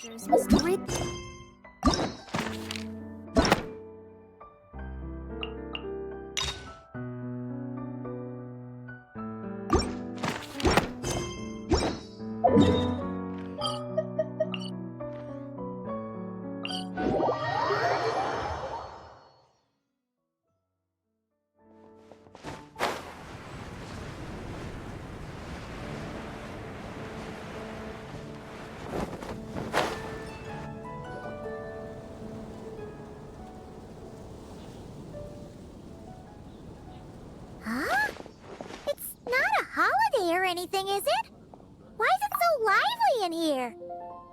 There's Mr. Huh? It's not a holiday or anything, is it? Why is it so lively in here?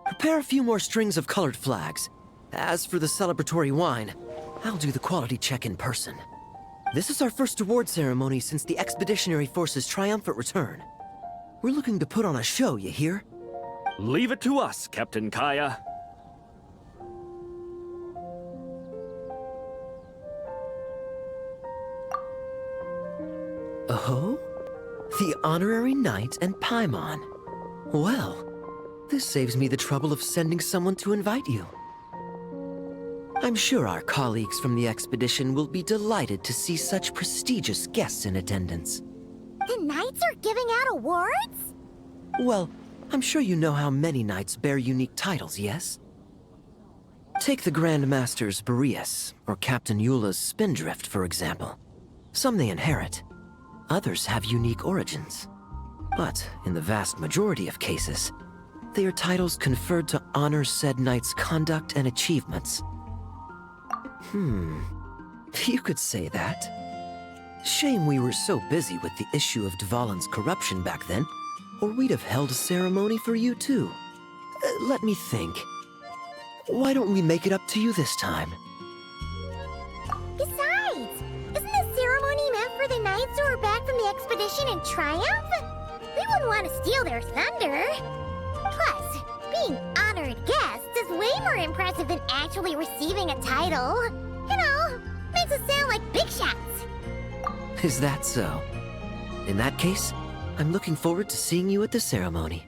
Prepare a few more strings of colored flags. As for the celebratory wine, I'll do the quality check in person. This is our first award ceremony since the Expeditionary Force's triumphant return. We're looking to put on a show, you hear? Leave it to us, Captain Kaya. Oh? The Honorary Knight and Paimon. Well, this saves me the trouble of sending someone to invite you. I'm sure our colleagues from the expedition will be delighted to see such prestigious guests in attendance. The knights are giving out awards? Well, I'm sure you know how many knights bear unique titles, yes? Take the Grand Master's Boreas, or Captain Eula's Spindrift, for example. Some they inherit. Others have unique origins. But in the vast majority of cases, they are titles conferred to honor said knight's conduct and achievements. You could say that. Shame we were so busy with the issue of Dvalin's corruption back then, or we'd have held a ceremony for you too. Let me think. Why don't we make it up to you this time? Besides, isn't this ceremony meant for the knights who are back from the expedition in triumph? We wouldn't want to steal their thunder. Plus, being honored guests is way more impressive than actually receiving a title. You know, makes us sound like big shots. Is that so? In that case, I'm looking forward to seeing you at the ceremony.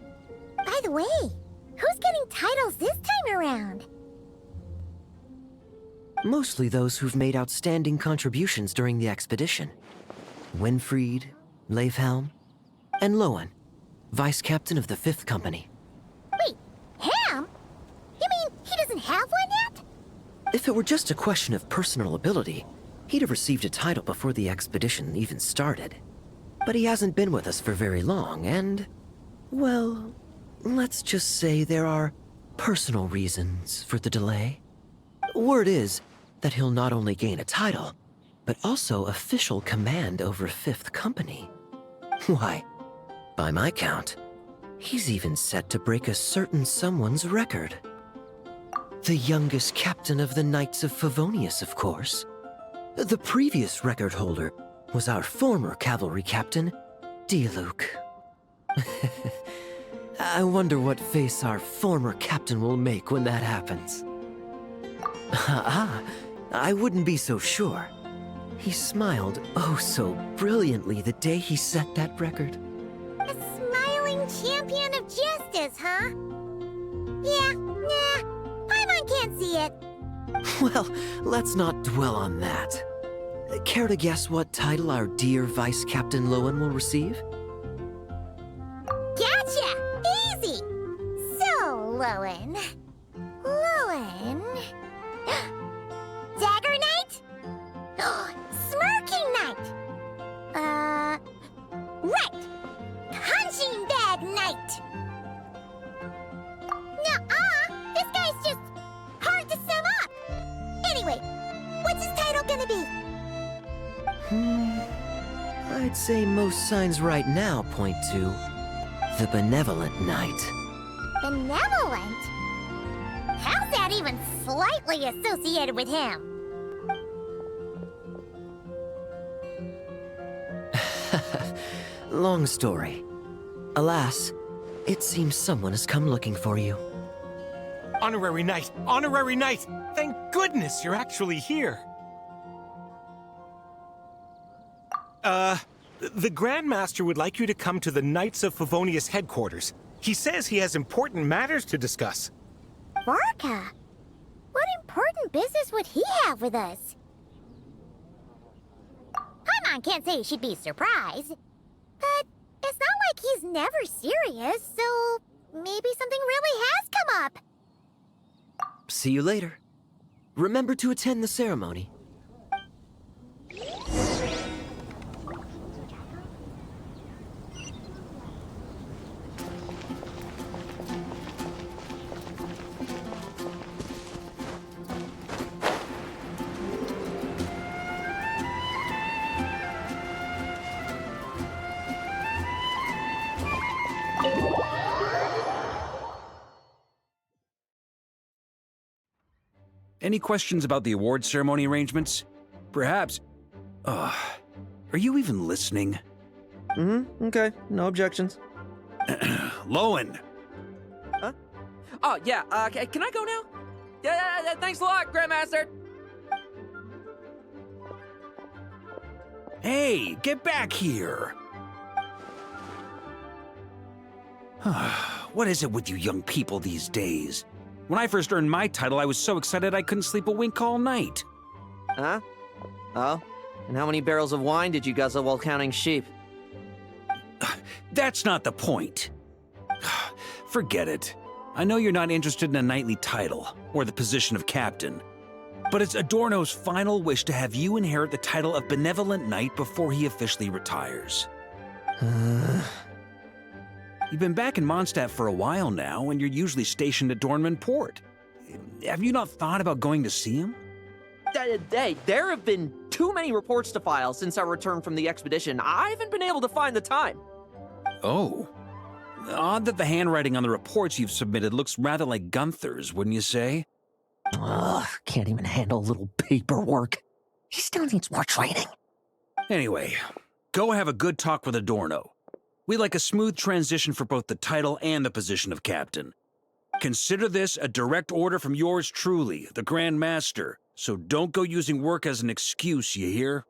By the way, who's getting titles this time around? Mostly those who've made outstanding contributions during the expedition. Winfried, Leifhelm, and Lohen, Vice Captain of the 5th Company. Wait, him? You mean he doesn't have one yet? If it were just a question of personal ability, he'd have received a title before the expedition even started. But he hasn't been with us for very long, and... well, let's just say there are personal reasons for the delay. Word is that he'll not only gain a title, but also official command over 5th Company. Why, by my count, he's even set to break a certain someone's record. The youngest captain of the Knights of Favonius, of course. The previous record holder was our former cavalry captain, Diluc. I wonder what face our former captain will make when that happens. I wouldn't be so sure. He smiled oh so brilliantly the day he set that record. A smiling champion of justice, huh? Yeah, nah, Paimon can't see it. Well, let's not dwell on that. Care to guess what title our dear Vice Captain Lohen will receive? Gotcha! Easy! So, Lohen... Dagger Knight? Smirking Knight! Right! Punching Bag Knight! Nuh-uh! This guy's just hard to sum up! Anyway, what's his title gonna be? I'd say most signs right now point to the Benevolent Knight. Benevolent? How's that even slightly associated with him? Long story. Alas, it seems someone has come looking for you. Honorary Knight! Honorary Knight! Thank goodness you're actually here! The Grand Master would like you to come to the Knights of Favonius headquarters. He says he has important matters to discuss. Varka? What important business would he have with us? Paimon can't say she'd be surprised. But it's not like he's never serious, so maybe something really has come up. See you later. Remember to attend the ceremony. Any questions about the award ceremony arrangements? Perhaps... are you even listening? Okay. No objections. Lohen! Huh? Oh, yeah, can I go now? Yeah, thanks a lot, Grandmaster! Hey, get back here! What is it with you young people these days? When I first earned my title, I was so excited I couldn't sleep a wink all night. Huh? Oh? And how many barrels of wine did you guzzle while counting sheep? That's not the point. Forget it. I know you're not interested in a knightly title, or the position of captain. But it's Adorno's final wish to have you inherit the title of Benevolent Knight before he officially retires. You've been back in Mondstadt for a while now, and you're usually stationed at Dornman Port. Have you not thought about going to see him? There have been too many reports to file since our return from the expedition. I haven't been able to find the time. Oh. Odd that the handwriting on the reports you've submitted looks rather like Gunther's, wouldn't you say? Ugh, can't even handle a little paperwork. He still needs more training. Anyway, go have a good talk with Adorno. We'd like a smooth transition for both the title and the position of captain. Consider this a direct order from yours truly, the Grand Master, so don't go using work as an excuse, you hear?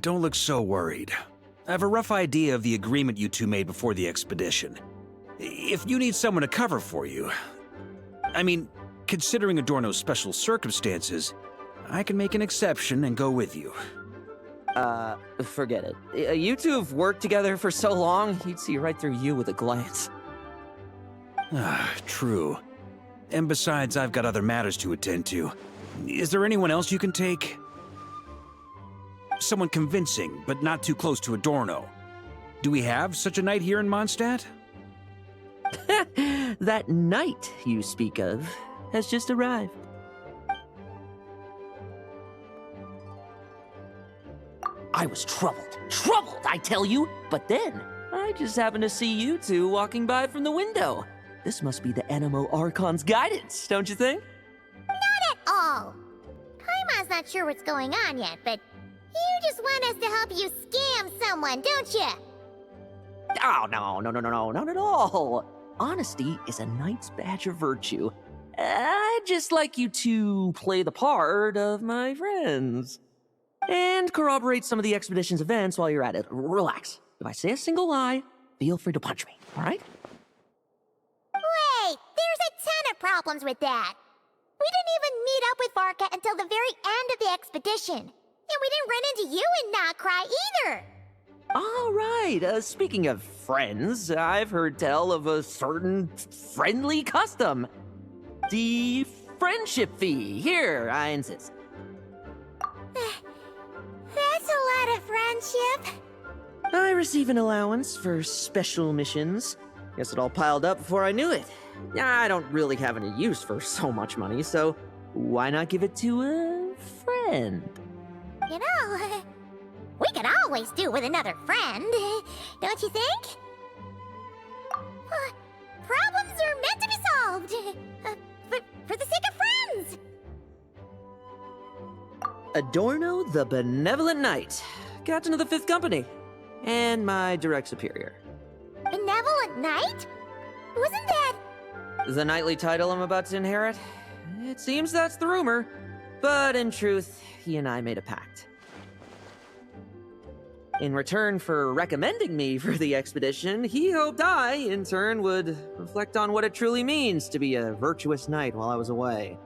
Don't look so worried. I have a rough idea of the agreement you two made before the expedition. If you need someone to cover for you... I mean, considering Adorno's special circumstances, I can make an exception and go with you. Forget it. You two have worked together for so long, he'd see right through you with a glance. True. And besides, I've got other matters to attend to. Is there anyone else you can take? Someone convincing, but not too close to Adorno. Do we have such a knight here in Mondstadt? That knight you speak of has just arrived. I was troubled, I tell you. But then, I just happened to see you two walking by from the window. This must be the Animo Archon's guidance, don't you think? Not at all. Paimon's not sure what's going on yet, but you just want us to help you scam someone, don't you? Oh, no, not at all. Honesty is a knight's badge of virtue. I'd just like you to play the part of my friends. And corroborate some of the expedition's events while you're at it. Relax. If I say a single lie, feel free to punch me, all right? Wait, there's a ton of problems with that. We didn't even meet up with Varka until the very end of the expedition. And we didn't run into you and not cry either. All right, speaking of friends, I've heard tell of a certain friendly custom. The friendship fee. Here, I insist. That's a lot of friendship. I receive an allowance for special missions. Guess it all piled up before I knew it. I don't really have any use for so much money, so why not give it to a friend? You know, we could always do with another friend, don't you think? Problems are meant to be solved. For the sake of friends. Adorno the Benevolent Knight, Captain of the 5th Company, and my direct superior. Benevolent Knight? Wasn't that... The knightly title I'm about to inherit? It seems that's the rumor, but in truth, he and I made a pact. In return for recommending me for the expedition, he hoped I, in turn, would reflect on what it truly means to be a virtuous knight while I was away.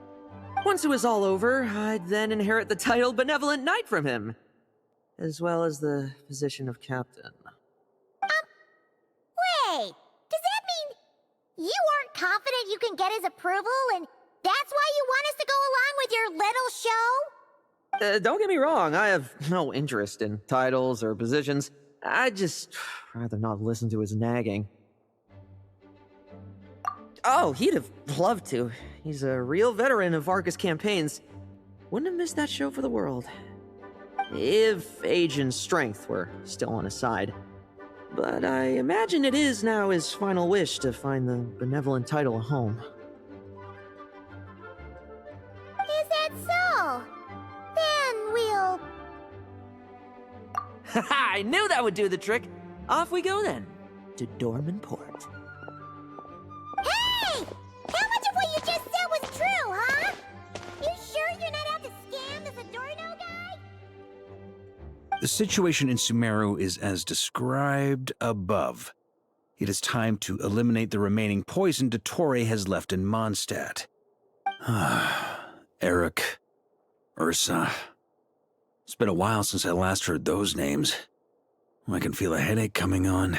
Once it was all over, I'd then inherit the title Benevolent Knight from him, as well as the position of captain. Wait, does that mean you aren't confident you can get his approval, and that's why you want us to go along with your little show? Don't get me wrong, I have no interest in titles or positions. I'd just rather not listen to his nagging. Oh, he'd have loved to. He's a real veteran of Arcus campaigns. Wouldn't have missed that show for the world. If age and strength were still on his side. But I imagine it is now his final wish to find the benevolent title a home. Is that so? Then we'll... I knew that would do the trick! Off we go then, to Dorman Port. Hey! How much of what you just said was true, huh? You sure you're not out to scam this Adorno guy? The situation in Sumeru is as described above. It is time to eliminate the remaining poison Dottore has left in Mondstadt. Eric, Ursa. It's been a while since I last heard those names. I can feel a headache coming on.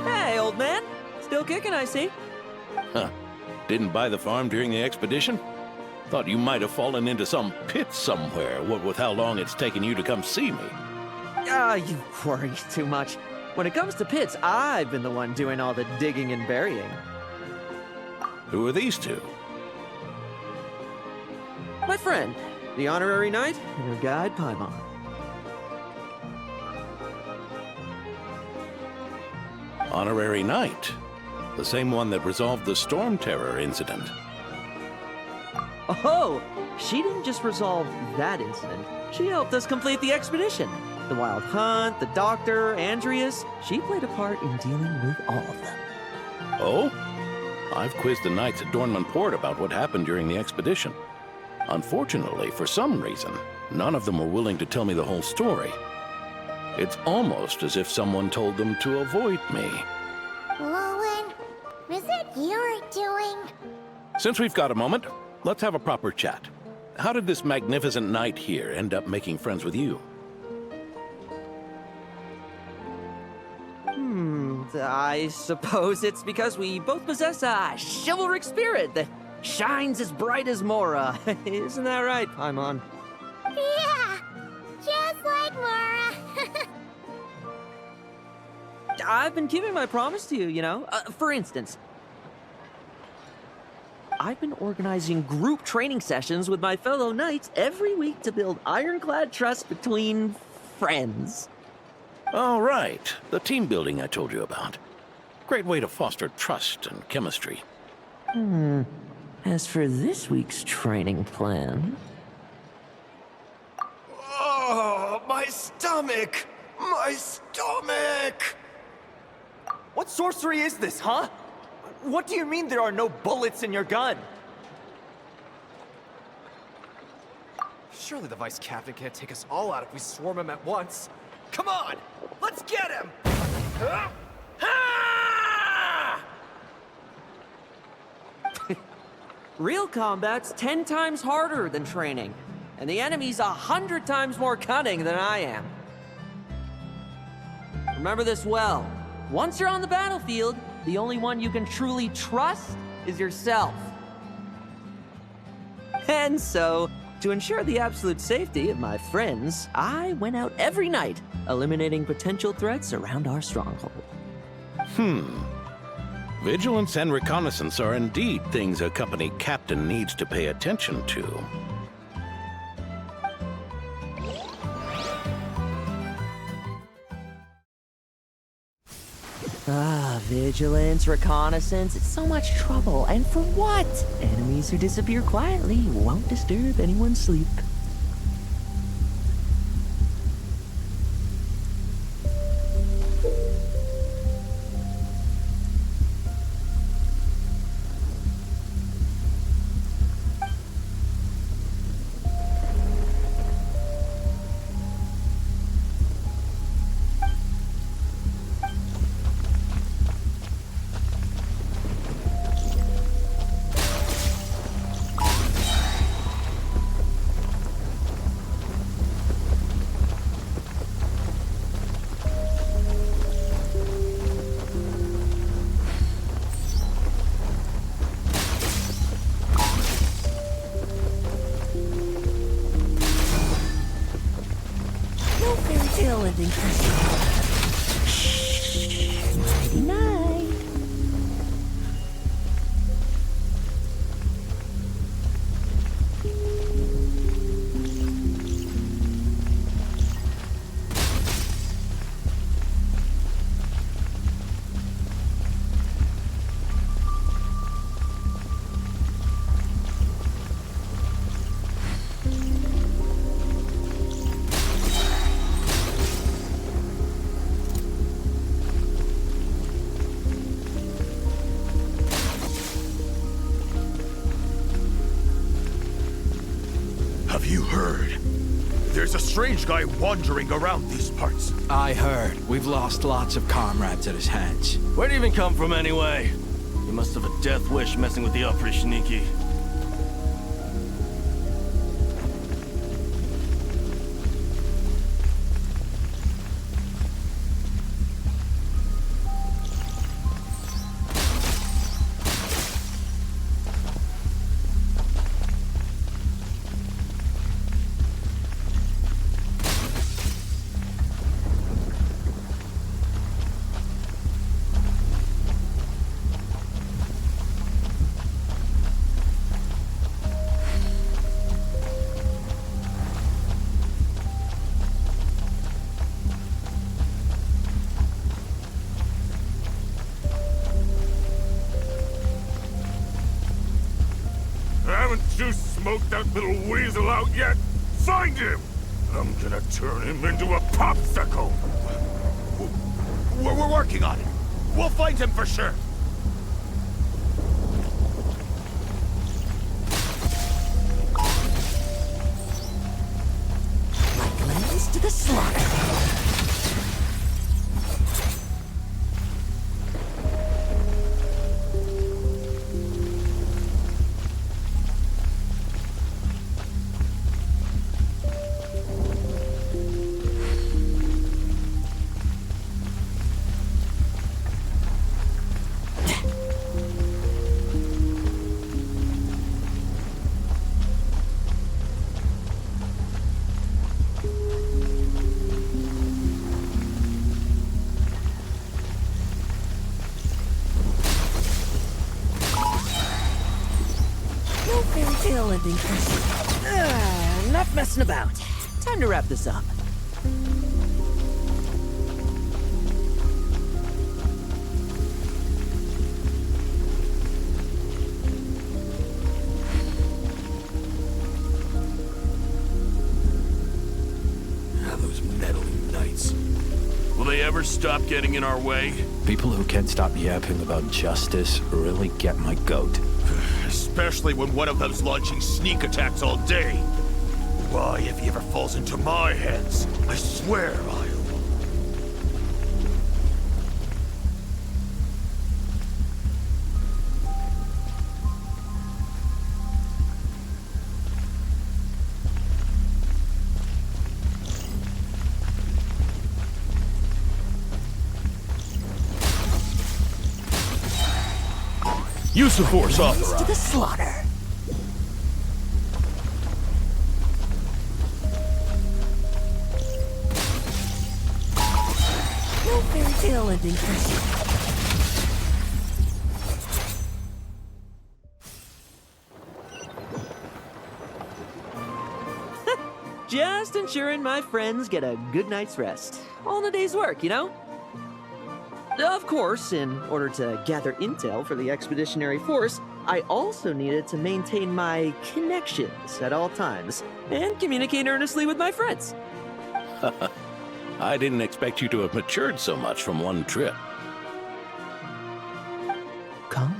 Hey, old man. Still kicking, I see. Huh. Didn't buy the farm during the expedition? Thought you might have fallen into some pit somewhere, what with how long it's taken you to come see me. You worry too much. When it comes to pits, I've been the one doing all the digging and burying. Who are these two? My friend, the honorary knight, and her guide, Paimon. Honorary Knight. The same one that resolved the Storm Terror incident. Oh, she didn't just resolve that incident. She helped us complete the expedition. The Wild Hunt, the Doctor, Andreas. She played a part in dealing with all of them. Oh? I've quizzed the knights at Dornman Port about what happened during the expedition. Unfortunately, for some reason, none of them were willing to tell me the whole story. It's almost as if someone told them to avoid me. Lohen, is it your doing? Since we've got a moment, let's have a proper chat. How did this magnificent knight here end up making friends with you? I suppose it's because we both possess a chivalric spirit that shines as bright as Mora. Isn't that right, Paimon? Yeah, just like Mara. I've been keeping my promise to you, you know. For instance, I've been organizing group training sessions with my fellow knights every week to build ironclad trust between friends. Oh, right. The team building I told you about. Great way to foster trust and chemistry. As for this week's training plan... Oh, my stomach! My stomach! What sorcery is this, huh? What do you mean there are no bullets in your gun? Surely the vice captain can't take us all out if we swarm him at once. Come on! Let's get him! Real combat's 10 times harder than training, and the enemy's 100 times more cunning than I am. Remember this well. Once you're on the battlefield, the only one you can truly trust is yourself. And so, To ensure the absolute safety of my friends, I went out every night, eliminating potential threats around our stronghold. Vigilance and reconnaissance are indeed things a company captain needs to pay attention to. Vigilance, reconnaissance, it's so much trouble. And for what? Enemies who disappear quietly won't disturb anyone's sleep. Ending Nighty night. Have you heard? There's a strange guy wandering around these parts. I heard. We've lost lots of comrades at his hands. Where'd he even come from anyway? He must have a death wish messing with the Oprishniki. Haven't you smoked that little weasel out yet? Find him! I'm gonna turn him into a popsicle! We're working on it. We'll find him for sure. Like lambs to the slaughter. Ending. Enough messing about. Time to wrap this up. Those meddling knights. Will they ever stop getting in our way? People who can't stop yapping about justice really get my goat. Especially when one of them's launching sneak attacks all day. Why, if he ever falls into my hands, I swear I'll... Use of force To authorized. the slaughter. evening for you. Just ensuring my friends get a good night's rest. All in a day's work, you know? Of course, in order to gather intel for the expeditionary force, I also needed to maintain my connections at all times and communicate earnestly with my friends. I didn't expect you to have matured so much from one trip. Come,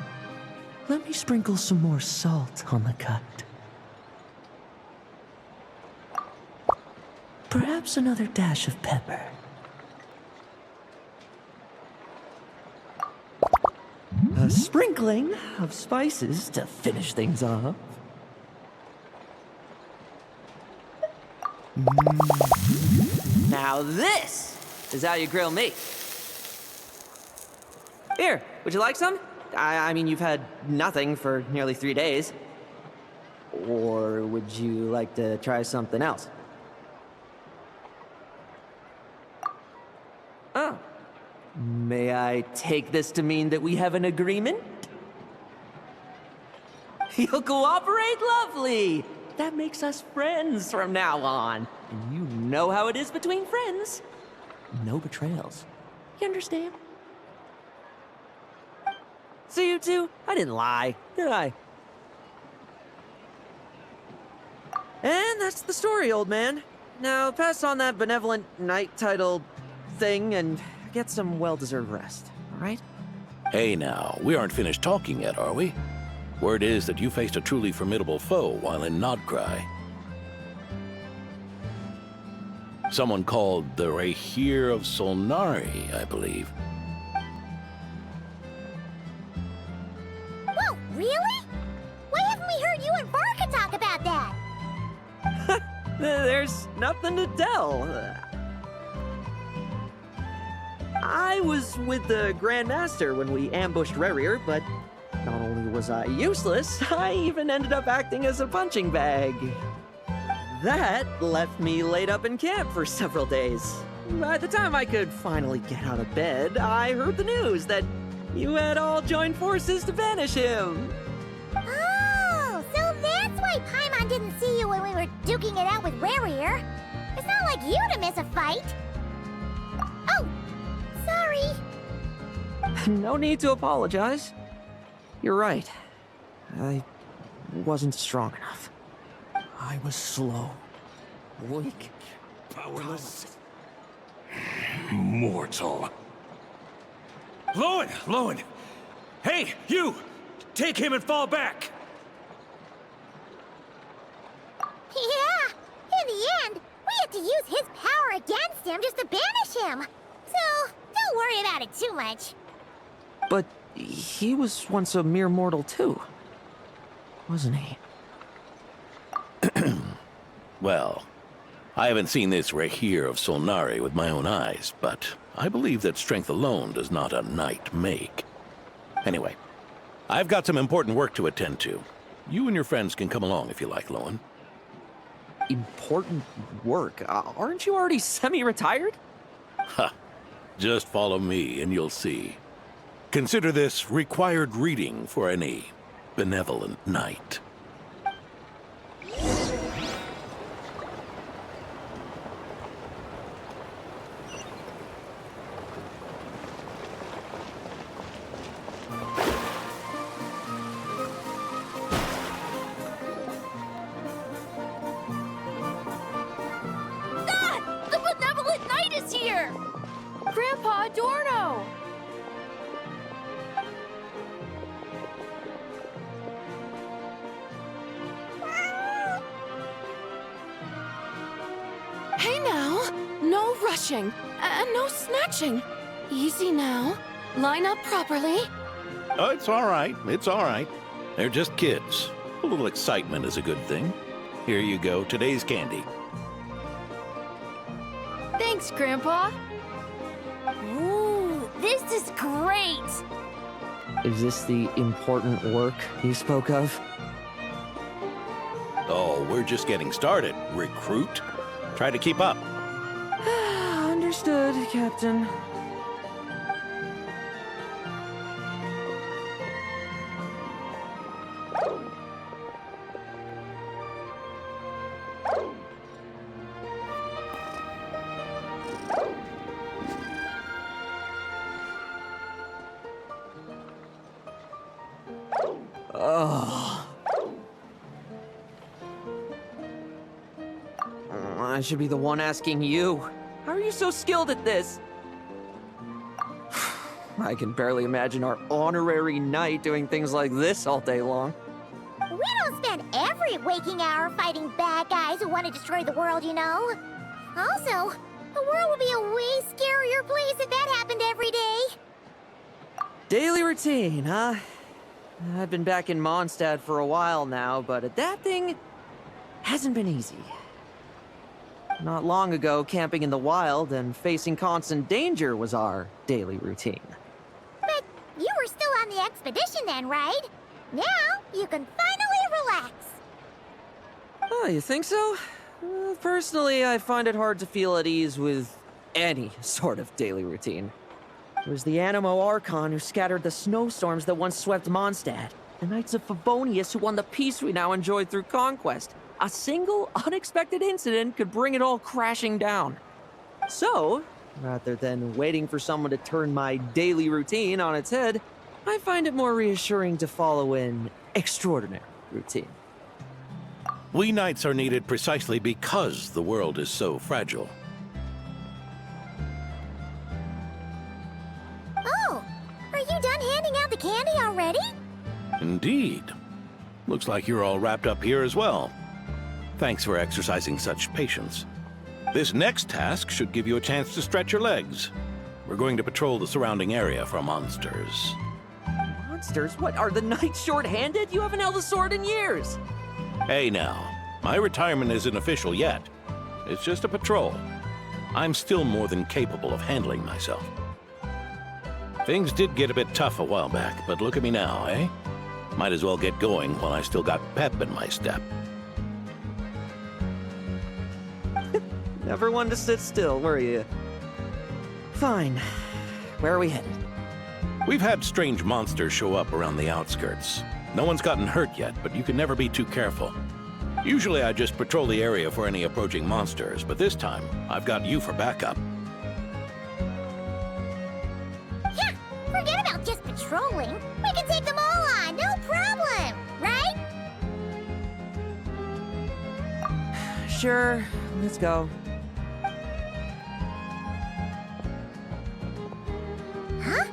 let me sprinkle some more salt on the cut. Perhaps another dash of pepper. A sprinkling of spices to finish things off. Now this is how you grill me. Here, would you like some? I mean, you've had nothing for nearly 3 days. Or would you like to try something else? Oh. May I take this to mean that we have an agreement? You'll cooperate? Lovely! That makes us friends from now on. And you know how it is between friends. No betrayals. You understand? So you two, I didn't lie, did I? And that's the story, old man. Now pass on that benevolent knight title thing and get some well-deserved rest, all right? Hey now, we aren't finished talking yet, are we? Word is that you faced a truly formidable foe while in Nodcry. Someone called the Rahir of Solnari, I believe. Whoa, really? Why haven't we heard you and Barca talk about that? There's nothing to tell. I was with the Grand Master when we ambushed Rahir, but not only was I useless, I even ended up acting as a punching bag. That left me laid up in camp for several days. By the time I could finally get out of bed, I heard the news that you had all joined forces to banish him. Oh, so that's why Paimon didn't see you when we were duking it out with Rahir. It's not like you to miss a fight. Oh, sorry. No need to apologize. You're right. I wasn't strong enough. I was slow, weak, Powerless. Mortal. Lohen! Hey, you! Take him and fall back! Yeah, in the end, we had to use his power against him just to banish him. So, don't worry about it too much. But he was once a mere mortal too, wasn't he? Well, I haven't seen this Rahir of Solnari with my own eyes, but I believe that strength alone does not a knight make. Anyway, I've got some important work to attend to. You and your friends can come along if you like, Lohen. Important work? Aren't you already semi-retired? Ha! Just follow me and you'll see. Consider this required reading for any benevolent knight. The benevolent knight is here! Grandpa Adorno! Hey now, no rushing, and no snatching. Easy now. Line up properly. Oh, it's all right. It's all right. They're just kids. A little excitement is a good thing. Here you go, today's candy. Thanks, Grandpa. Ooh, this is great! Is this the important work you spoke of? Oh, we're just getting started, recruit. Try to keep up. Understood, Captain. I should be the one asking you. How are you so skilled at this? I can barely imagine our honorary knight doing things like this all day long. We don't spend every waking hour fighting bad guys who want to destroy the world, you know. Also, the world would be a way scarier place if that happened every day. Daily routine, huh? I've been back in Mondstadt for a while now, but adapting hasn't been easy. Not long ago, camping in the wild and facing constant danger was our daily routine. But you were still on the expedition then, right? Now, you can finally relax. Oh, you think so? Personally, I find it hard to feel at ease with any sort of daily routine. It was the Animo Archon who scattered the snowstorms that once swept Mondstadt. The Knights of Favonius who won the peace we now enjoy through conquest. A single, unexpected incident could bring it all crashing down. So, rather than waiting for someone to turn my daily routine on its head, I find it more reassuring to follow an extraordinary routine. We knights are needed precisely because the world is so fragile. Oh, are you done handing out the candy already? Indeed. Looks like you're all wrapped up here as well. Thanks for exercising such patience. This next task should give you a chance to stretch your legs. We're going to patrol the surrounding area for monsters. Monsters? What, are the knights short-handed? You haven't held a sword in years! Hey now, my retirement isn't official yet. It's just a patrol. I'm still more than capable of handling myself. Things did get a bit tough a while back, but look at me now, eh? Might as well get going while I still got pep in my step. Never one to sit still, were you? Fine. Where are we headed? We've had strange monsters show up around the outskirts. No one's gotten hurt yet, but you can never be too careful. Usually I just patrol the area for any approaching monsters, but this time, I've got you for backup. Yeah, forget about just patrolling. We can take them all on, no problem, right? Sure, let's go. Huh?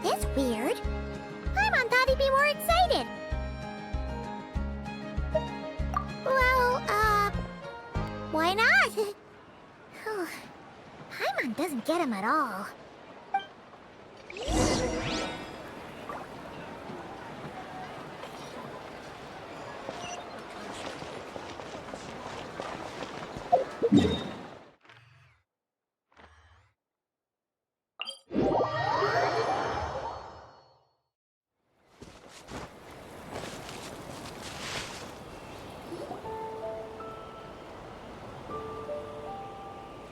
That's weird. Paimon thought he'd be more excited. Well, why not? Paimon doesn't get him at all.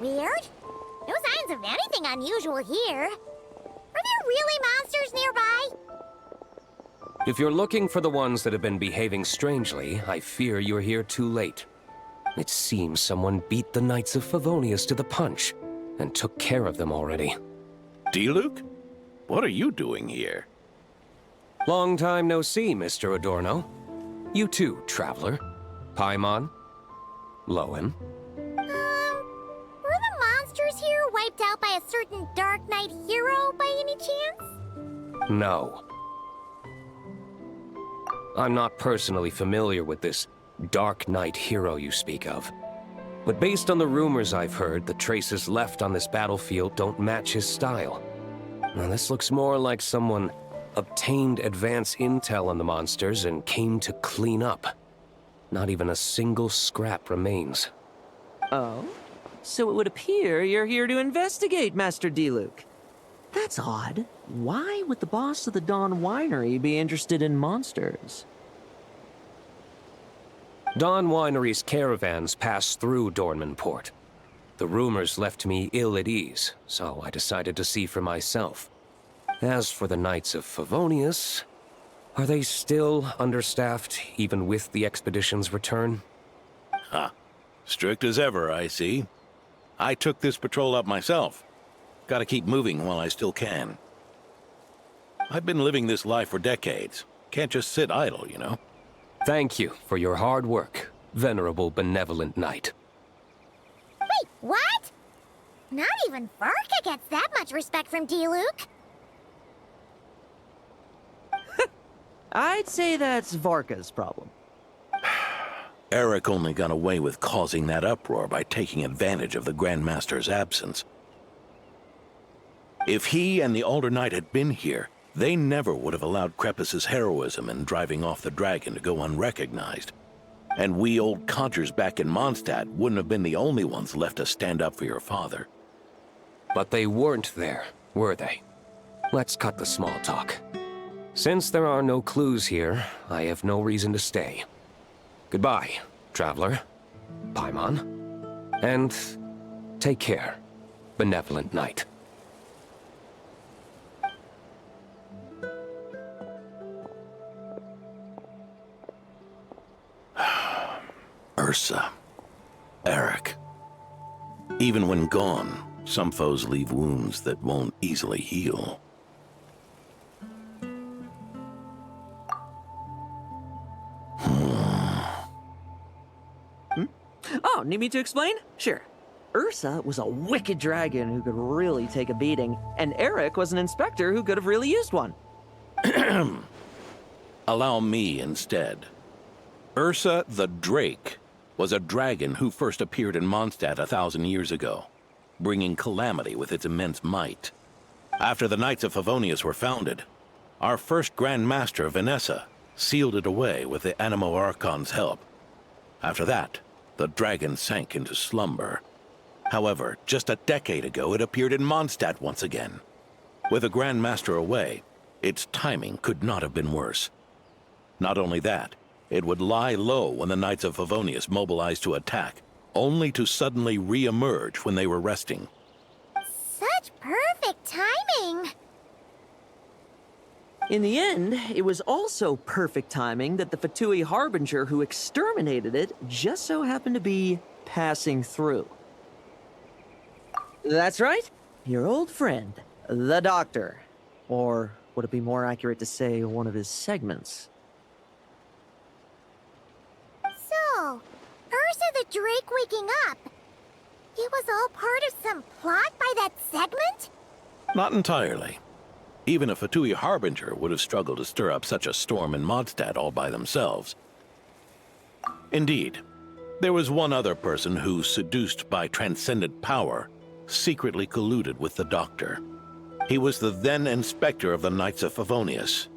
Weird? No signs of anything unusual here. Are there really monsters nearby? If you're looking for the ones that have been behaving strangely, I fear you're here too late. It seems someone beat the Knights of Favonius to the punch, and took care of them already. D-Luke? What are you doing here? Long time no see, Mr. Adorno. You too, traveler. Paimon? Lohen? Were the monsters here wiped out by a certain Dark Knight hero by any chance? No. I'm not personally familiar with this Dark Knight hero you speak of. But based on the rumors I've heard, the traces left on this battlefield don't match his style. Now this looks more like someone obtained advance intel on the monsters and came to clean up. Not even a single scrap remains. Oh? So it would appear you're here to investigate, Master D-Luke. That's odd. Why would the boss of the Dawn Winery be interested in monsters? Dawn Winery's caravans pass through Dornmanport. The rumors left me ill at ease, so I decided to see for myself. As for the Knights of Favonius, are they still understaffed, even with the expedition's return? Ha. Strict as ever, I see. I took this patrol up myself. Gotta keep moving while I still can. I've been living this life for decades. Can't just sit idle, you know? Thank you for your hard work, venerable benevolent knight. Not even Varka gets that much respect from D-Luke. I'd say that's Varka's problem. Eric only got away with causing that uproar by taking advantage of the Grandmaster's absence. If he and the Alder Knight had been here, they never would have allowed Krepus's heroism in driving off the dragon to go unrecognized. And we old codgers back in Mondstadt wouldn't have been the only ones left to stand up for your father. But they weren't there, were they? Let's cut the small talk. Since there are no clues here, I have no reason to stay. Goodbye, traveler, Paimon, and take care, benevolent knight. Ursa, Eric. Even when gone, some foes leave wounds that won't easily heal. Oh, need me to explain? Sure. Ursa was a wicked dragon who could really take a beating, and Eric was an inspector who could have really used one. Allow me instead. Ursa the Drake was a dragon who first appeared in Mondstadt 1,000 years ago, bringing calamity with its immense might. After the Knights of Favonius were founded, our first Grand Master, Vanessa, sealed it away with the Animo Archon's help. After that, the dragon sank into slumber. However, just a decade ago, it appeared in Mondstadt once again. With the Grand Master away, its timing could not have been worse. Not only that, it would lie low when the Knights of Favonius mobilized to attack, only to suddenly re-emerge when they were resting. Such perfect timing! In the end, it was also perfect timing that the Fatui Harbinger who exterminated it just so happened to be passing through. That's right, your old friend, the Doctor. Or would it be more accurate to say one of his segments? So, Ursa the Drake waking up. It was all part of some plot by that segment? Not entirely. Even a Fatui Harbinger would have struggled to stir up such a storm in Mondstadt all by themselves. Indeed, there was one other person who, seduced by transcendent power, secretly colluded with the Doctor. He was the then Inspector of the Knights of Favonius,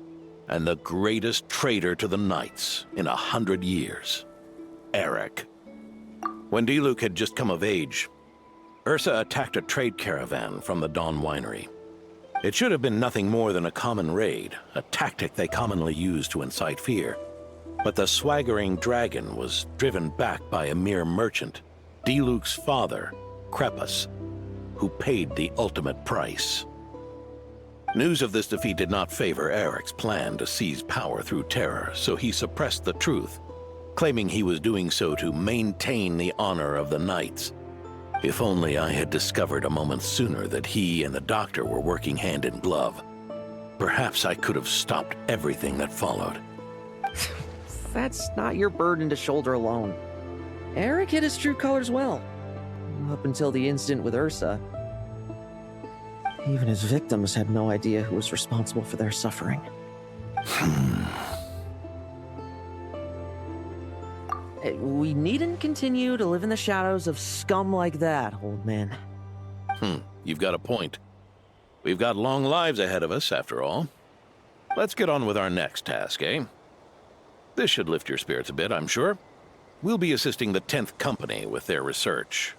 and the greatest traitor to the Knights in 100 years. Eric. When D-Luke had just come of age, Ursa attacked a trade caravan from the Dawn Winery. It should have been nothing more than a common raid, a tactic they commonly use to incite fear. But the swaggering dragon was driven back by a mere merchant, D-Luke's father, Krepus, who paid the ultimate price. News of this defeat did not favor Eric's plan to seize power through terror, so he suppressed the truth, claiming he was doing so to maintain the honor of the Knights. If only I had discovered a moment sooner that he and the Doctor were working hand in glove. Perhaps I could have stopped everything that followed. That's not your burden to shoulder alone. Eric hid his true colors well. Up until the incident with Ursa. Even his victims had no idea who was responsible for their suffering. We needn't continue to live in the shadows of scum like that, old man. You've got a point. We've got long lives ahead of us, after all. Let's get on with our next task, eh? This should lift your spirits a bit, I'm sure. We'll be assisting the 10th Company with their research.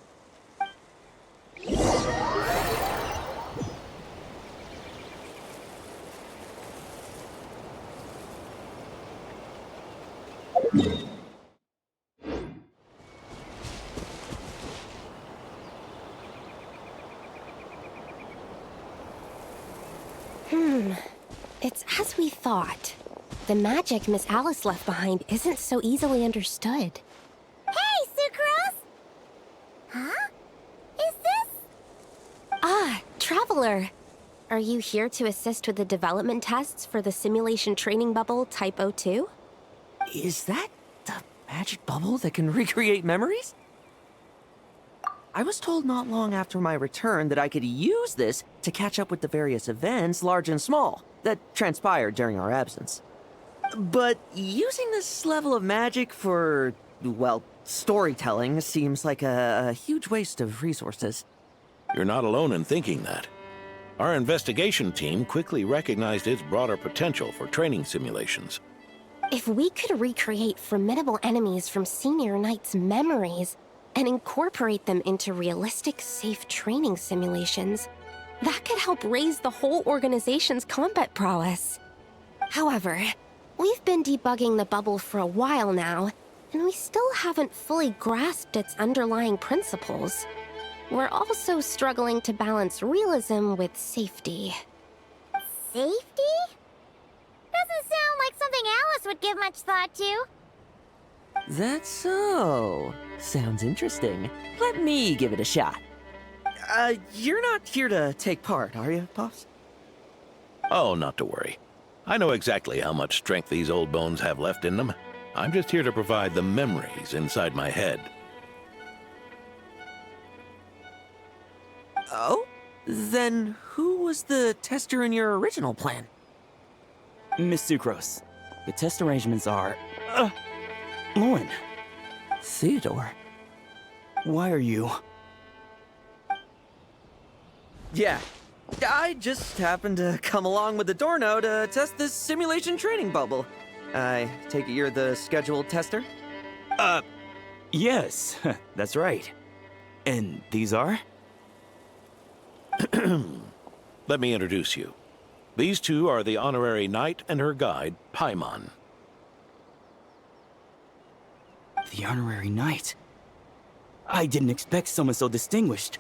It's as we thought. The magic Miss Alice left behind isn't so easily understood. Hey, Sucrose! Huh? Is this? Ah, Traveler. Are you here to assist with the development tests for the simulation training bubble Type 02? Is that the magic bubble that can recreate memories? I was told not long after my return that I could use this to catch up with the various events, large and small, that transpired during our absence. But using this level of magic for, well, storytelling seems like a huge waste of resources. You're not alone in thinking that. Our investigation team quickly recognized its broader potential for training simulations. If we could recreate formidable enemies from Senior Knight's memories and incorporate them into realistic, safe training simulations, that could help raise the whole organization's combat prowess. However, we've been debugging the bubble for a while now, and we still haven't fully grasped its underlying principles. We're also struggling to balance realism with safety. Safety? Doesn't sound like something Alice would give much thought to. That's so. Sounds interesting. Let me give it a shot. You're not here to take part, are you, Pops? Oh, not to worry. I know exactly how much strength these old bones have left in them. I'm just here to provide the memories inside my head. Oh? Then who was the tester in your original plan? Miss Sucrose, the test arrangements are... Lohen. Theodore. Why are you... Yeah, I just happened to come along with the Dorno to test this simulation training bubble. I take it you're the scheduled tester? Yes, that's right. And these are? Let me introduce you. These two are the honorary knight and her guide, Paimon. The honorary knight? I didn't expect someone so distinguished.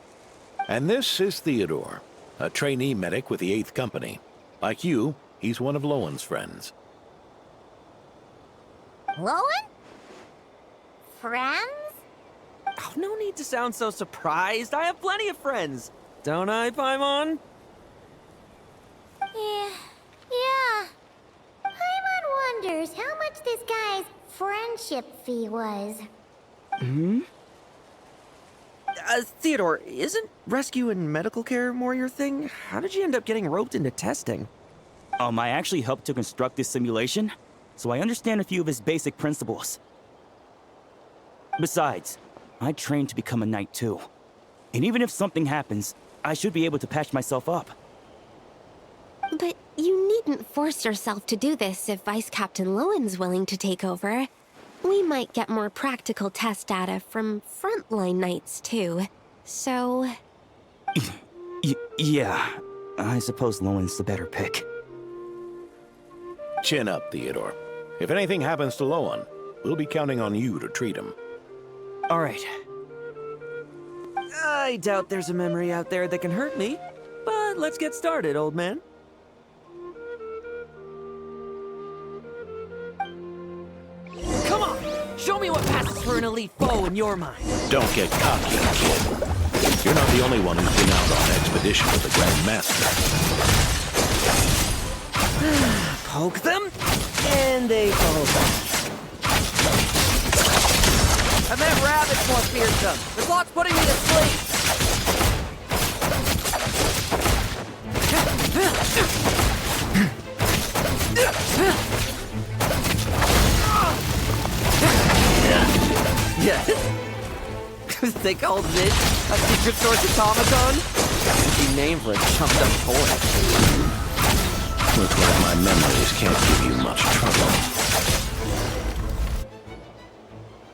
And this is Theodore, a trainee medic with the 8th Company. Like you, he's one of Lohen's friends. Lohen? Friends? Oh, no need to sound so surprised. I have plenty of friends. Don't I, Paimon? Yeah. Paimon wonders how much this guy's friendship fee was. Hmm? Theodore, isn't rescue and medical care more your thing? How did you end up getting roped into testing? I actually helped to construct this simulation, so I understand a few of its basic principles. Besides, I trained to become a knight too. And even if something happens, I should be able to patch myself up. But you needn't force yourself to do this if Vice Captain Lohen's willing to take over. We might get more practical test data from frontline knights too, so... Yeah, I suppose Lohen's the better pick. Chin up, Theodore. If anything happens to Lohen, we'll be counting on you to treat him. All right. I doubt there's a memory out there that can hurt me, but let's get started, old man. Come on! Show me what passes for an elite foe in your mind. Don't get cocky, kid. You're not the only one who's been out on expedition with the Grand Master. Poke them, and they fall back. I meant rabbits more fearsome. The clock's putting me to sleep. Yeah. They called this a secret source automaton? Be named for a chumped up toy. Looks like my memories can't give you much trouble.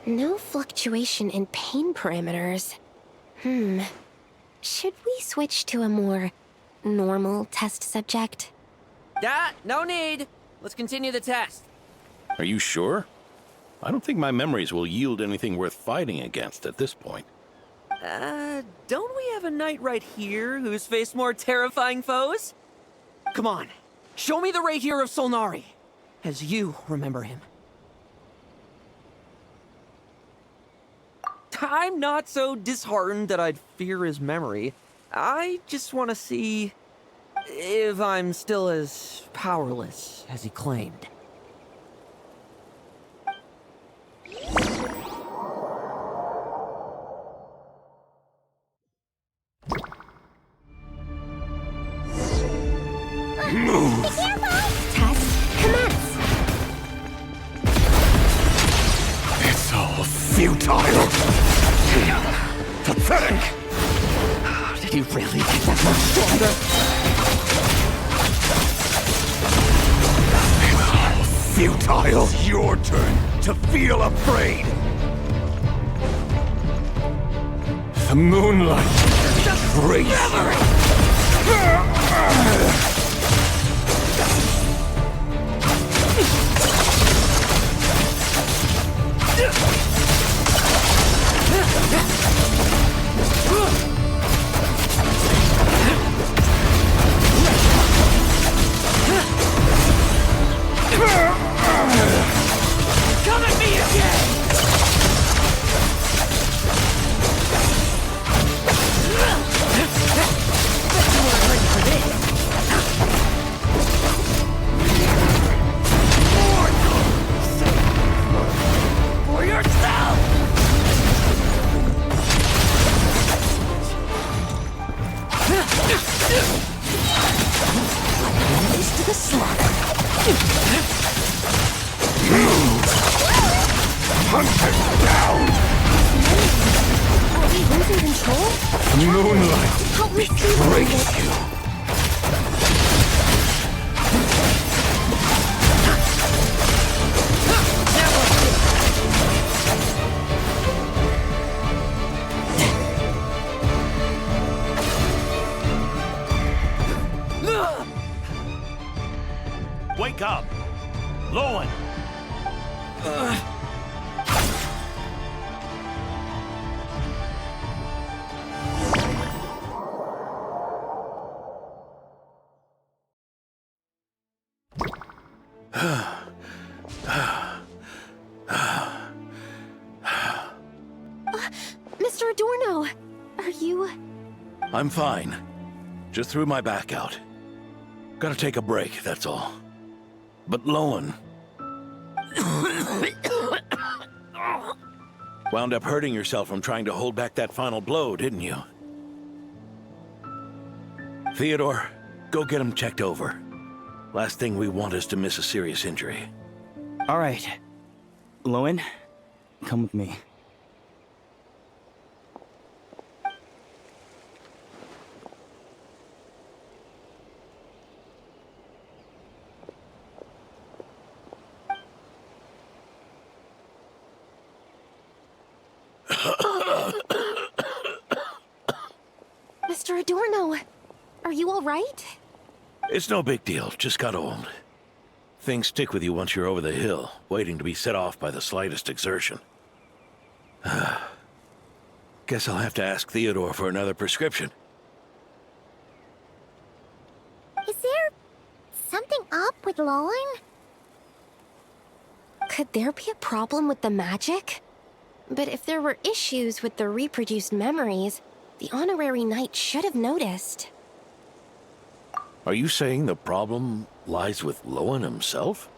No fluctuation in pain parameters. Should we switch to a more normal test subject? No need. Let's continue the test. Are you sure? I don't think my memories will yield anything worth fighting against at this point. Don't we have a knight right here who's faced more terrifying foes? Come on, show me the right here of Solnari, as you remember him. I'm not so disheartened that I'd fear his memory. I just want to see if I'm still as powerless as he claimed. futile! Pathetic! Did he really get that much stronger? Futile! It's your turn to feel afraid! The moonlight betrays Come at me again! For yourself! Enemies to the slaughter. Hunt him down! Are we losing control? The moonlight Help me betrays you! Wake up! Lohen! Mr. Adorno, are you... I'm fine. Just threw my back out. Gotta take a break, that's all. But Lohen... wound up hurting yourself from trying to hold back that final blow, didn't you? Theodore, go get him checked over. Last thing we want is to miss a serious injury. All right. Lohen, come with me. Mr. Adorno, are you all right? It's no big deal, just got old. Things stick with you once you're over the hill, waiting to be set off by the slightest exertion. Guess I'll have to ask Theodore for another prescription. Is there something up with Lohen? Could there be a problem with the magic? But if there were issues with the reproduced memories, the honorary knight should have noticed. Are you saying the problem lies with Lohen himself?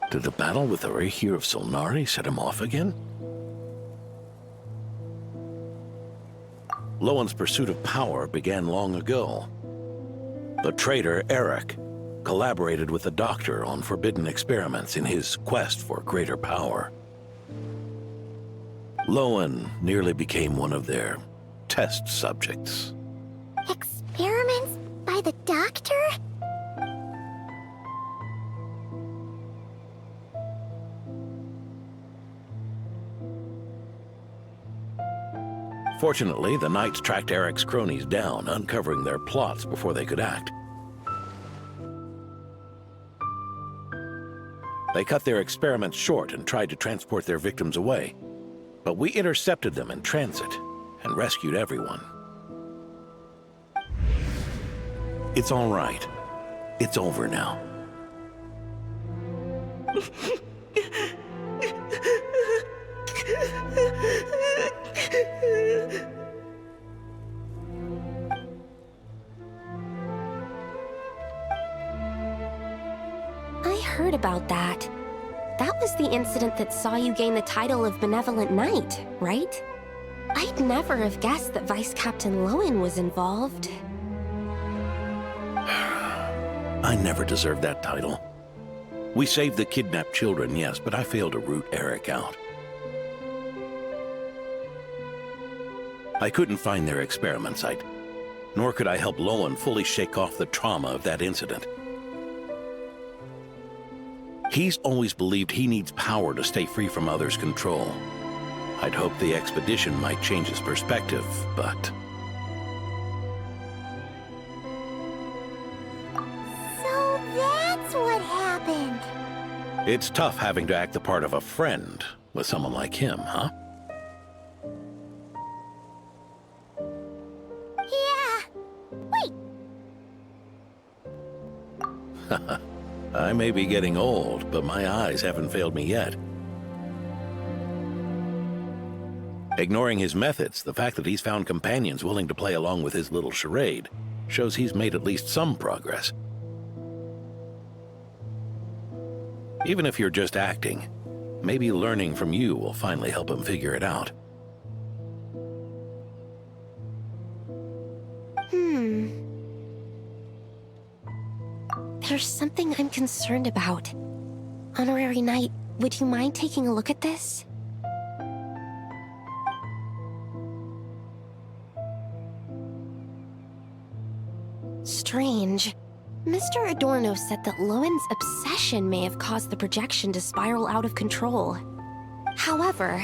Did the battle with the Reikir of Solnari set him off again? Lohen's pursuit of power began long ago. The traitor, Eric, collaborated with the Doctor on forbidden experiments in his quest for greater power. Lohen nearly became one of their test subjects. Experiments by the Doctor? Fortunately, the Knights tracked Eric's cronies down, uncovering their plots before they could act. They cut their experiments short and tried to transport their victims away. But we intercepted them in transit and rescued everyone. It's all right. It's over now. I heard about that. That was the incident that saw you gain the title of Benevolent Knight, right? I'd never have guessed that Vice Captain Lohen was involved. I never deserved that title. We saved the kidnapped children, yes, but I failed to root Eric out. I couldn't find their experiment site, nor could I help Lohen fully shake off the trauma of that incident. He's always believed he needs power to stay free from others' control. I'd hoped the expedition might change his perspective, but... So that's what happened. It's tough having to act the part of a friend with someone like him, huh? Yeah. Wait. I may be getting old, but my eyes haven't failed me yet. Ignoring his methods, the fact that he's found companions willing to play along with his little charade shows he's made at least some progress. Even if you're just acting, maybe learning from you will finally help him figure it out. There's something I'm concerned about. Honorary Knight, would you mind taking a look at this? Strange. Mr. Adorno said that Lohen's obsession may have caused the projection to spiral out of control. However,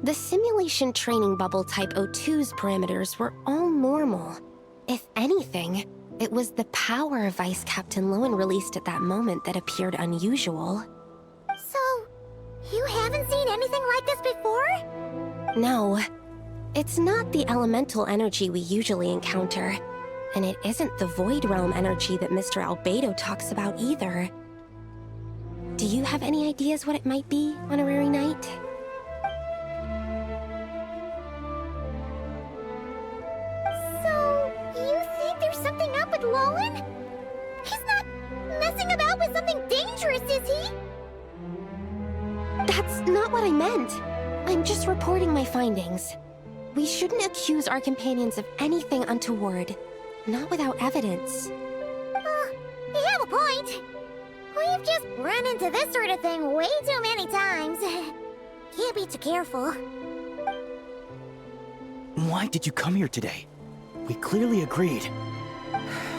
the simulation training bubble type O2's parameters were all normal. If anything, it was the power Vice Captain Lohen released at that moment that appeared unusual. So, you haven't seen anything like this before? No. It's not the elemental energy we usually encounter. And it isn't the Void Realm energy that Mr. Albedo talks about either. Do you have any ideas what it might be, Honorary Knight? So, you think there's something up with Lohen? He's not messing about with something dangerous, is he? That's not what I meant. I'm just reporting my findings. We shouldn't accuse our companions of anything untoward. Not without evidence. You have a point. We've just run into this sort of thing way too many times. Can't be too careful. Why did you come here today? We clearly agreed.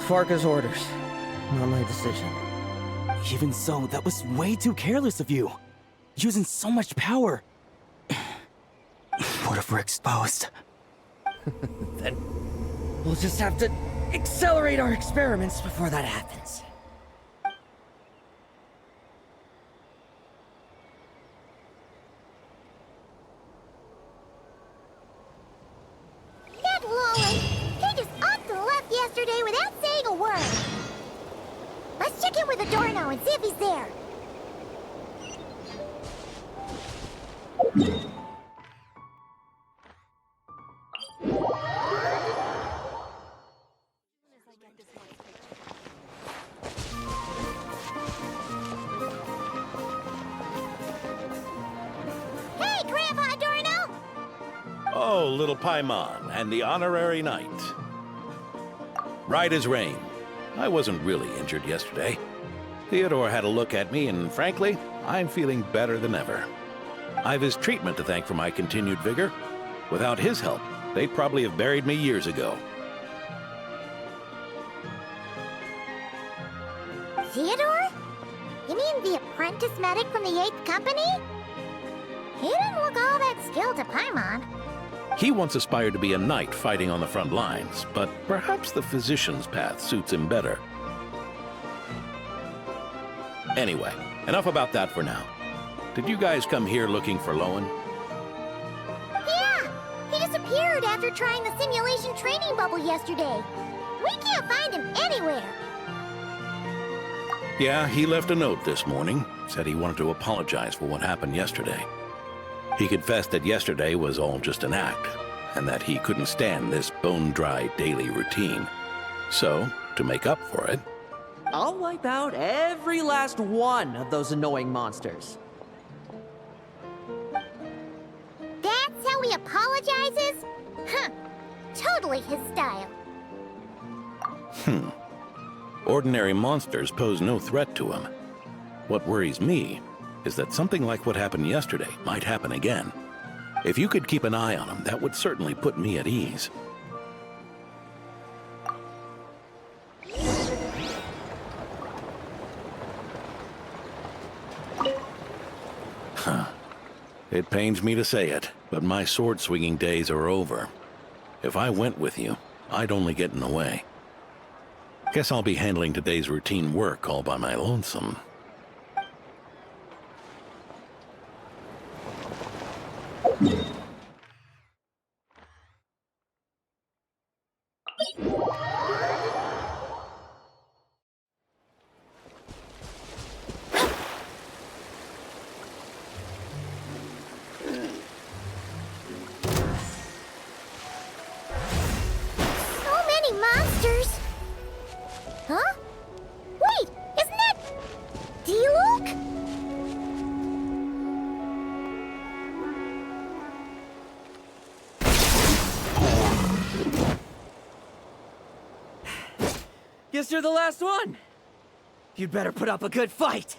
Farka's orders, not my decision. Even so, that was way too careless of you. Using so much power. What if we're exposed? Then we'll just have to accelerate our experiments before that happens. That Lohen! He just up to the left yesterday without saying a word. Let's check in with Adorno and see if he's there. Hey, Grandpa Adorno! Oh, little Paimon and the Honorary Knight. Right as rain. I wasn't really injured yesterday. Theodore had a look at me, and frankly, I'm feeling better than ever. I've his treatment to thank for my continued vigor. Without his help, they'd probably have buried me years ago. Theodore? You mean the apprentice medic from the 8th Company? He didn't look all that skilled to Paimon. He once aspired to be a knight fighting on the front lines, but perhaps the physician's path suits him better. Anyway, enough about that for now. Did you guys come here looking for Lohen? Yeah! He disappeared after trying the simulation training bubble yesterday. We can't find him anywhere. Yeah, he left a note this morning. Said he wanted to apologize for what happened yesterday. He confessed that yesterday was all just an act, and that he couldn't stand this bone-dry daily routine. So, to make up for it... I'll wipe out every last one of those annoying monsters. That's how he apologizes? Huh. Totally his style. Ordinary monsters pose no threat to him. What worries me is that something like what happened yesterday might happen again. If you could keep an eye on him, that would certainly put me at ease. Huh. It pains me to say it, but my sword-swinging days are over. If I went with you, I'd only get in the way. Guess I'll be handling today's routine work all by my lonesome. Huh? Wait, isn't that... D-Luke? Guess you're the last one. You'd better put up a good fight.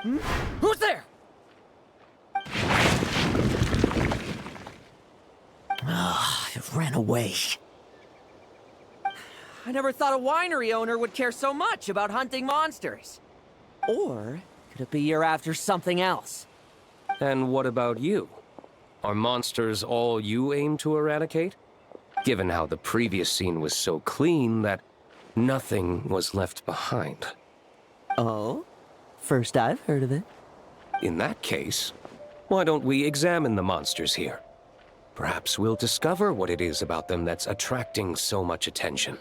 Hmm? Who's there? It ran away. I never thought a winery owner would care so much about hunting monsters. Or could it be you're after something else? And what about you? Are monsters all you aim to eradicate? Given how the previous scene was so clean that nothing was left behind. Oh? First I've heard of it. In that case, why don't we examine the monsters here? Perhaps we'll discover what it is about them that's attracting so much attention.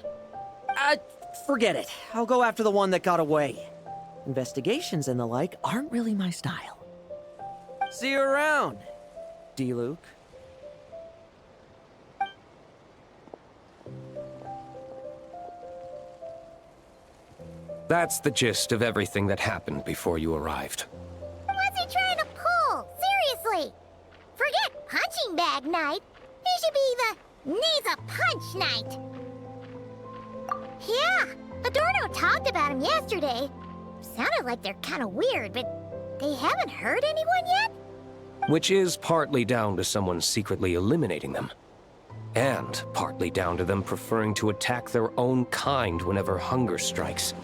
Forget it. I'll go after the one that got away. Investigations and the like aren't really my style. See you around, D-Luke. That's the gist of everything that happened before you arrived. What's he trying to pull? Seriously! Forget punching bag night. It should be the needs a punch night. Yeah, Adorno talked about him yesterday. Sounded like they're kind of weird, but they haven't hurt anyone yet? Which is partly down to someone secretly eliminating them. And partly down to them preferring to attack their own kind whenever hunger strikes.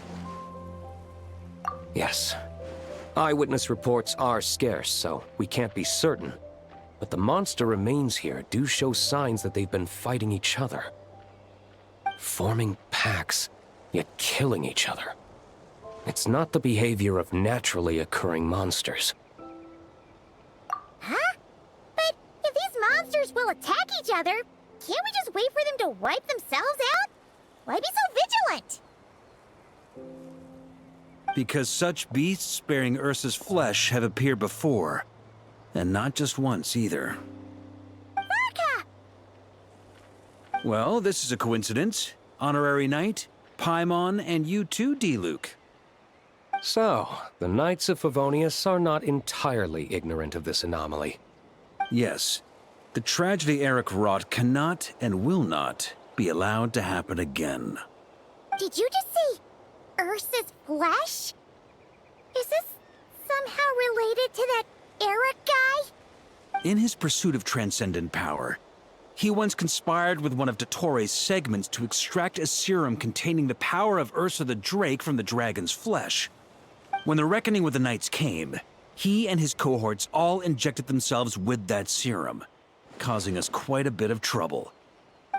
Yes, eyewitness reports are scarce, so we can't be certain. But the monster remains here do show signs that they've been fighting each other. Forming packs, yet killing each other. It's not the behavior of naturally occurring monsters. Huh? But if these monsters will attack each other, can't we just wait for them to wipe themselves out? Why be so vigilant? Because such beasts bearing Ursa's flesh have appeared before. And not just once, either. Varka! Well, this is a coincidence. Honorary Knight, Paimon, and you too, D-Luke. So, the Knights of Favonius are not entirely ignorant of this anomaly. Yes. The tragedy Eric wrought cannot and will not be allowed to happen again. Did you just see Ursa's flesh? Is this somehow related to that Eric guy? In his pursuit of transcendent power, he once conspired with one of Dottores' segments to extract a serum containing the power of Ursa the Drake from the dragon's flesh. When the reckoning with the Knights came, he and his cohorts all injected themselves with that serum, causing us quite a bit of trouble.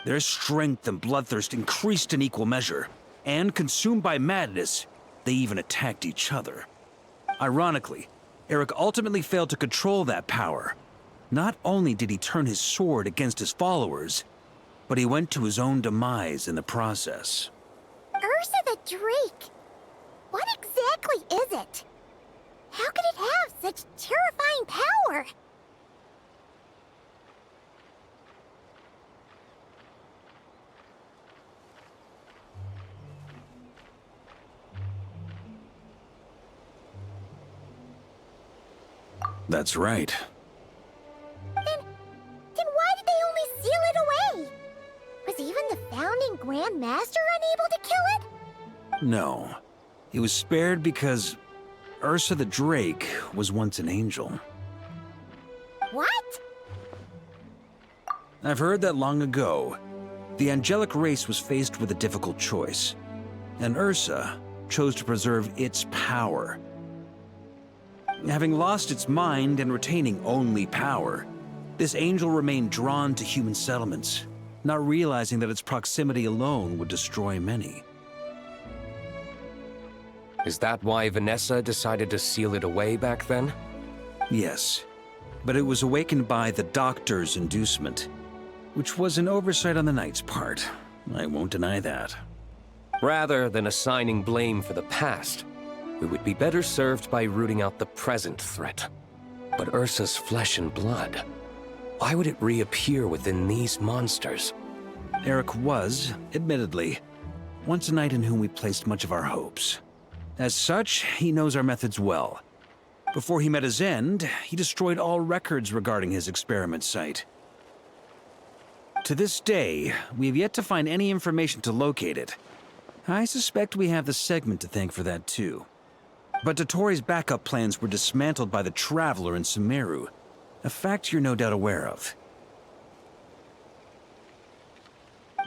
Their strength and bloodthirst increased in equal measure, and consumed by madness, they even attacked each other. Ironically, Eric ultimately failed to control that power. Not only did he turn his sword against his followers, but he went to his own demise in the process. Ursa the Drake? What exactly is it? How could it have such terrifying power? That's right. Then why did they only seal it away? Was even the founding Grand Master unable to kill it? No. It was spared because, Ursa the Drake was once an angel. What? I've heard that long ago, the angelic race was faced with a difficult choice, and Ursa chose to preserve its power. Having lost its mind and retaining only power, this angel remained drawn to human settlements, not realizing that its proximity alone would destroy many. Is that why Vanessa decided to seal it away back then? Yes, but it was awakened by the Doctor's inducement, which was an oversight on the Knight's part. I won't deny that. Rather than assigning blame for the past, we would be better served by rooting out the present threat. But Ursa's flesh and blood, why would it reappear within these monsters? Eric was, admittedly, once a knight in whom we placed much of our hopes. As such, he knows our methods well. Before he met his end, he destroyed all records regarding his experiment site. To this day, we have yet to find any information to locate it. I suspect we have the segment to thank for that too. But Dotori's backup plans were dismantled by the Traveler in Sumeru, a fact you're no doubt aware of.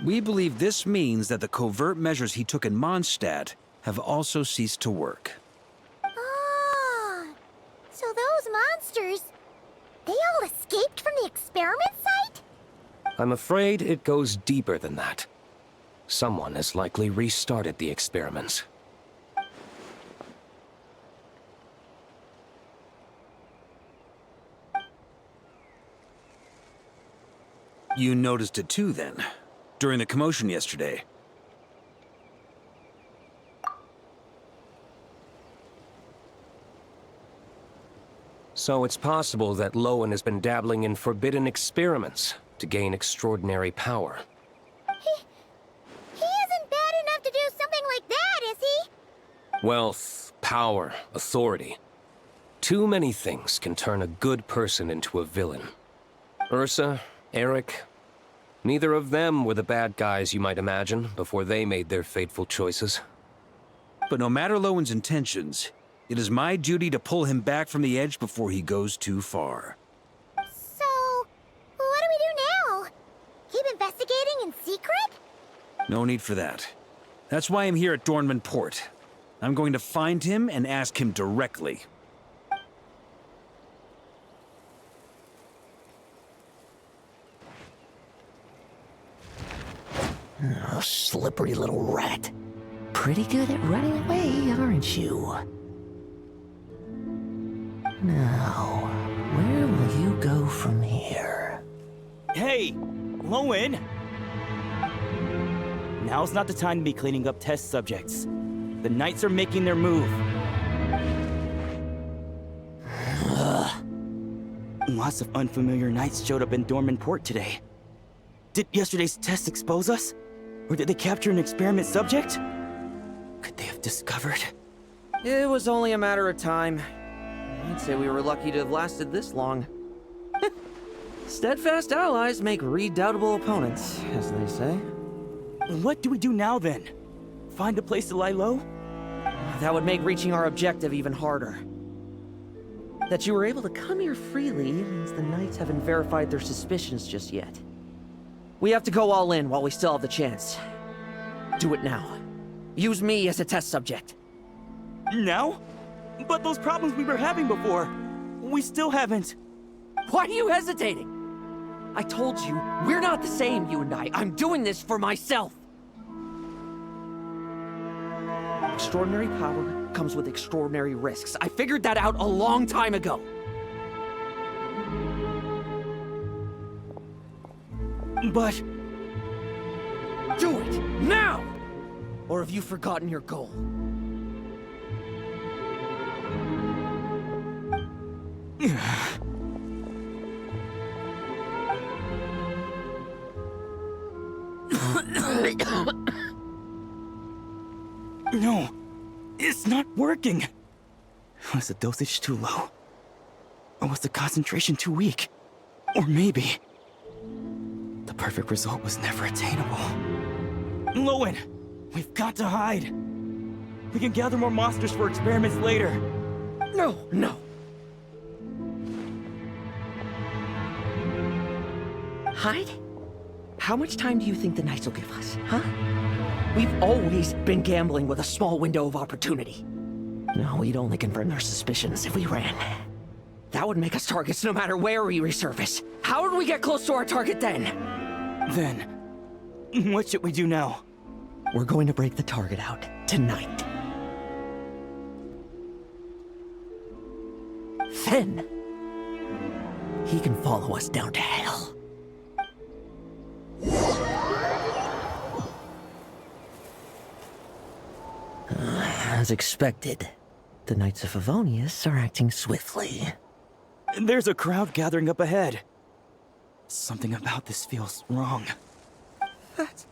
We believe this means that the covert measures he took in Mondstadt have also ceased to work. Ah, so those monsters, they all escaped from the experiment site? I'm afraid it goes deeper than that. Someone has likely restarted the experiments. You noticed it too, then, during the commotion yesterday. So it's possible that Lohen has been dabbling in forbidden experiments to gain extraordinary power. He isn't bad enough to do something like that, is he? Wealth, power, authority. Too many things can turn a good person into a villain. Ursa, Eric, neither of them were the bad guys you might imagine before they made their fateful choices. But no matter Lowen's intentions, it is my duty to pull him back from the edge before he goes too far. So, what do we do now? Keep investigating in secret? No need for that. That's why I'm here at Dornman Port. I'm going to find him and ask him directly. Oh, slippery little rat. Pretty good at running away, aren't you? Now, where will you go from here? Hey, Lohen! Now's not the time to be cleaning up test subjects. The Knights are making their move. Lots of unfamiliar Knights showed up in Dornman Port today. Did yesterday's test expose us? Or did they capture an experiment subject? Could they have discovered? It was only a matter of time. I'd say we were lucky to have lasted this long. Steadfast allies make redoubtable opponents, as they say. What do we do now, then? Find a place to lie low? That would make reaching our objective even harder. That you were able to come here freely means the Knights haven't verified their suspicions just yet. We have to go all in while we still have the chance. Do it now. Use me as a test subject. Now? But those problems we were having before, we still haven't. Why are you hesitating? I told you, we're not the same, you and I. I'm doing this for myself. Extraordinary power comes with extraordinary risks. I figured that out a long time ago. But... do it, now! Or have you forgotten your goal? No, it's not working. Was the dosage too low? Or was the concentration too weak? Or maybe... the perfect result was never attainable. Lohen, we've got to hide. We can gather more monsters for experiments later. No, no. Hide? How much time do you think the Knights will give us, huh? We've always been gambling with a small window of opportunity. No, we'd only confirm their suspicions if we ran. That would make us targets no matter where we resurface. How would we get close to our target then? Then, what should we do now? We're going to break the target out tonight. Then, he can follow us down to hell. As expected, the Knights of Favonius are acting swiftly. There's a crowd gathering up ahead. Something about this feels wrong. That's...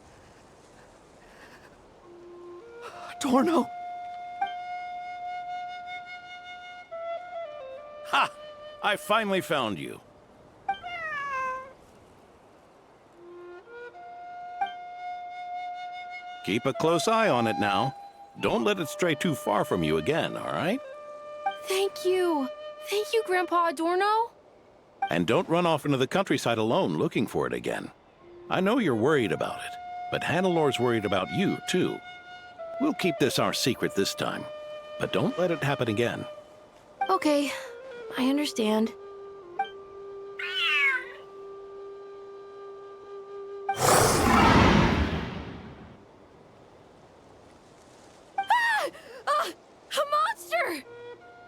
Adorno! Ha! I finally found you. Keep a close eye on it now. Don't let it stray too far from you again, all right? Thank you. Thank you, Grandpa Adorno. And don't run off into the countryside alone looking for it again. I know you're worried about it, but Hannelor's worried about you, too. We'll keep this our secret this time, but don't let it happen again. Okay, I understand.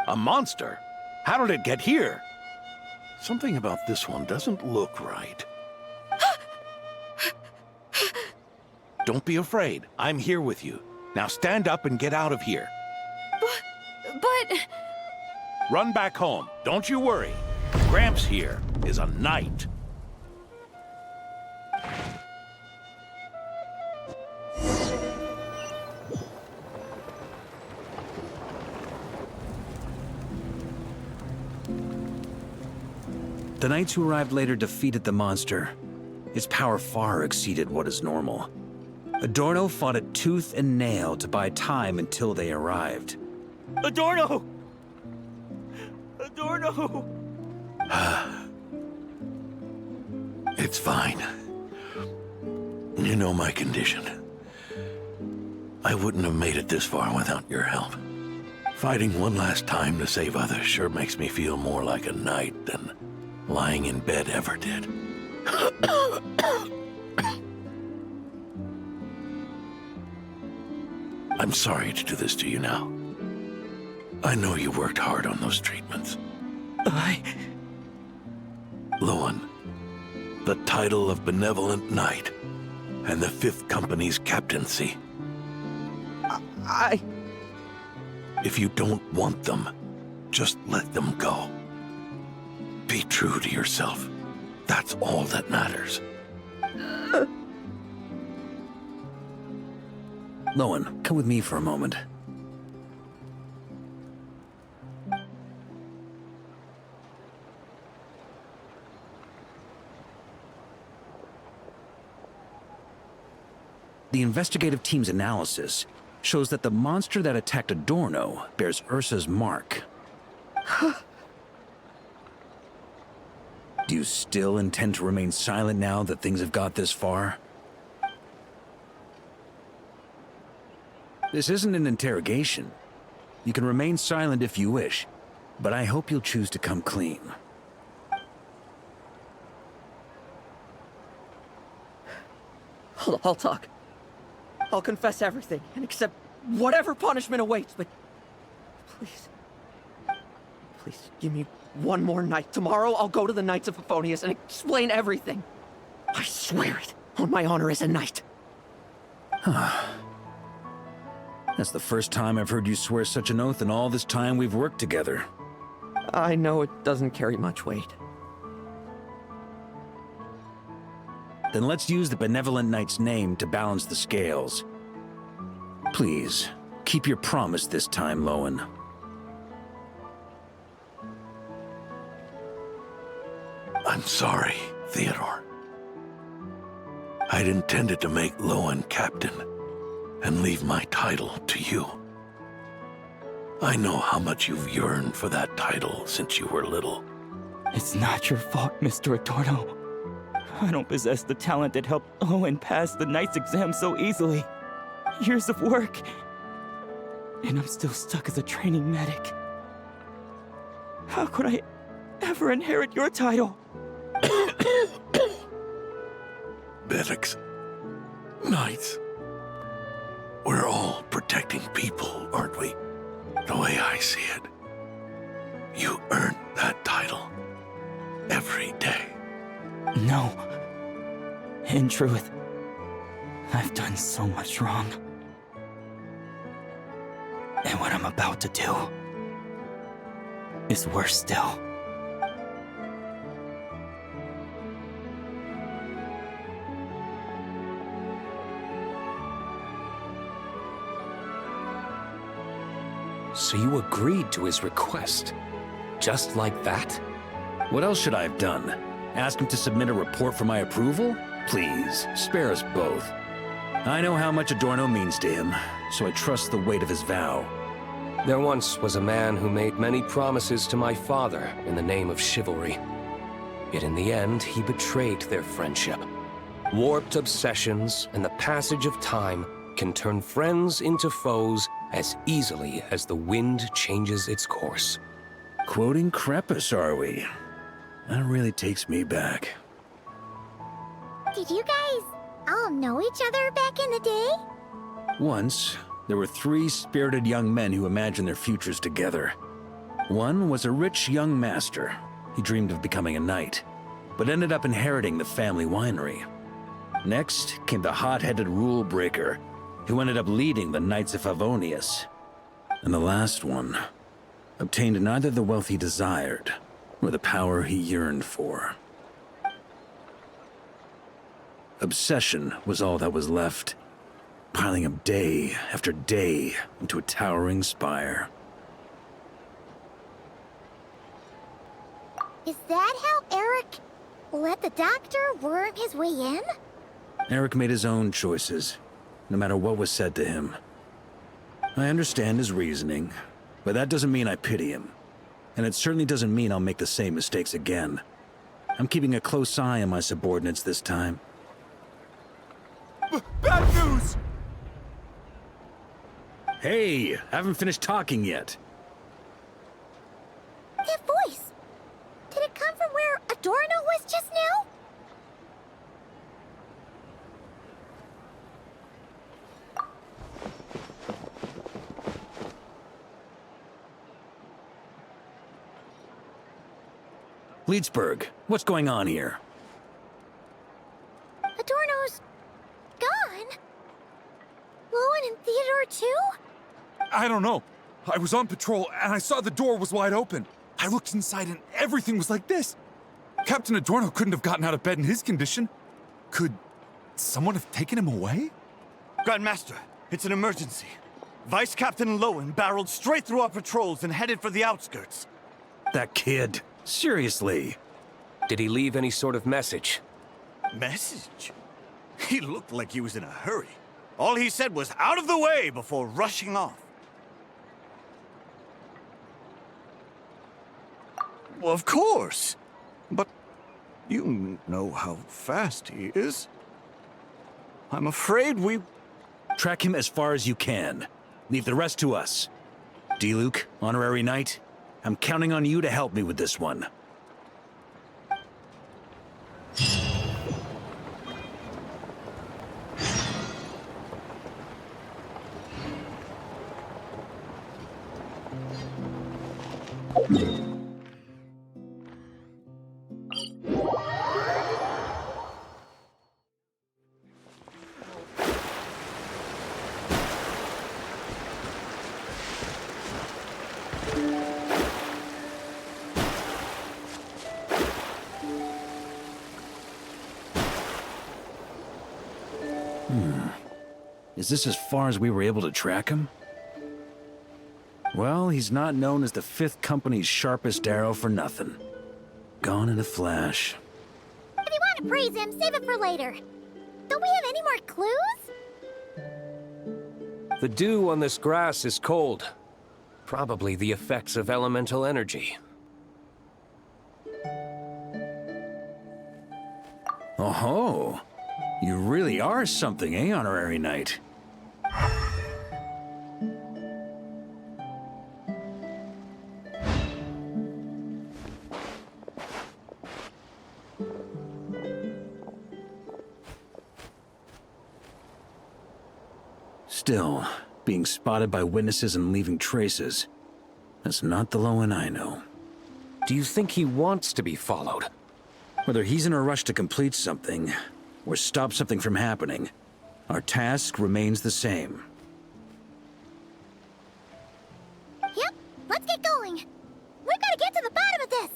A monster? How did it get here? Something about this one doesn't look right. Don't be afraid. I'm here with you. Now stand up and get out of here. But... Run back home. Don't you worry. Gramps here is a knight. The knights who arrived later defeated the monster. Its power far exceeded what is normal. Adorno fought it tooth and nail to buy time until they arrived. Adorno! Adorno! It's fine. You know my condition. I wouldn't have made it this far without your help. Fighting one last time to save others sure makes me feel more like a knight than lying in bed ever did. I'm sorry to do this to you now. I know you worked hard on those treatments. Lohen, the title of Benevolent Knight and the 5th Company's captaincy. If you don't want them, just let them go. Be true to yourself. That's all that matters. Lohen, come with me for a moment. The investigative team's analysis shows that the monster that attacked Adorno bears Ursa's mark. Do you still intend to remain silent now that things have got this far? This isn't an interrogation. You can remain silent if you wish, but I hope you'll choose to come clean. Hold on, I'll talk. I'll confess everything and accept whatever punishment awaits, but please, please give me one more night. Tomorrow I'll go to the Knights of Favonius and explain everything. I swear it on my honor as a knight. That's the first time I've heard you swear such an oath in all this time we've worked together. I know it doesn't carry much weight. Then let's use the Benevolent Knight's name to balance the scales. Please, keep your promise this time, Lohen. I'm sorry, Theodore. I'd intended to make Lohen captain and leave my title to you. I know how much you've yearned for that title since you were little. It's not your fault, Mr. Adorno. I don't possess the talent that helped Lohen pass the knight's exam so easily. Years of work, and I'm still stuck as a training medic. How could I ever inherit your title? Medics, knights, we're all protecting people, aren't we? The way I see it, you earned that title every day. No. In truth, I've done so much wrong. And what I'm about to do is worse still. So you agreed to his request? Just like that? What else should I have done? Ask him to submit a report for my approval? Please, spare us both. I know how much Adorno means to him, so I trust the weight of his vow. There once was a man who made many promises to my father in the name of chivalry. Yet in the end, he betrayed their friendship. Warped obsessions and the passage of time can turn friends into foes as easily as the wind changes its course. Quoting Crepus, are we? That really takes me back. Did you guys all know each other back in the day? Once, there were 3 spirited young men who imagined their futures together. One was a rich young master. He dreamed of becoming a knight, but ended up inheriting the family winery. Next came the hot-headed rule breaker, who ended up leading the Knights of Favonius. And the last one obtained neither the wealth he desired, nor the power he yearned for. Obsession was all that was left, piling up day after day into a towering spire. Is that how Eric let the doctor worm his way in? Eric made his own choices, no matter what was said to him. I understand his reasoning, but that doesn't mean I pity him. And it certainly doesn't mean I'll make the same mistakes again. I'm keeping a close eye on my subordinates this time. Bad news! Hey, haven't finished talking yet. That voice! Did it come from where Adorno was just now? Leedsburg, what's going on here? Adorno's gone? Lohen and Theodore too? I don't know. I was on patrol and I saw the door was wide open. I looked inside and everything was like this. Captain Adorno couldn't have gotten out of bed in his condition. Could someone have taken him away? Grandmaster, it's an emergency. Vice Captain Lohen barreled straight through our patrols and headed for the outskirts. That kid. Seriously. Did he leave any sort of message? Message? He looked like he was in a hurry. All he said was out of the way before rushing off. Well, of course. But you know how fast he is. I'm afraid we... Track him as far as you can. Leave the rest to us. D-Luke, honorary knight, I'm counting on you to help me with this one. Is this as far as we were able to track him? Well, he's not known as the 5th Company's sharpest arrow for nothing. Gone in a flash. If you want to praise him, save it for later. Don't we have any more clues? The dew on this grass is cold. Probably the effects of elemental energy. Oh-ho! You really are something, eh, Honorary Knight? Still, being spotted by witnesses and leaving traces, that's not the Lohen I know. Do you think he wants to be followed? Whether he's in a rush to complete something, or stop something from happening, our task remains the same. Yep, let's get going. We've got to get to the bottom of this.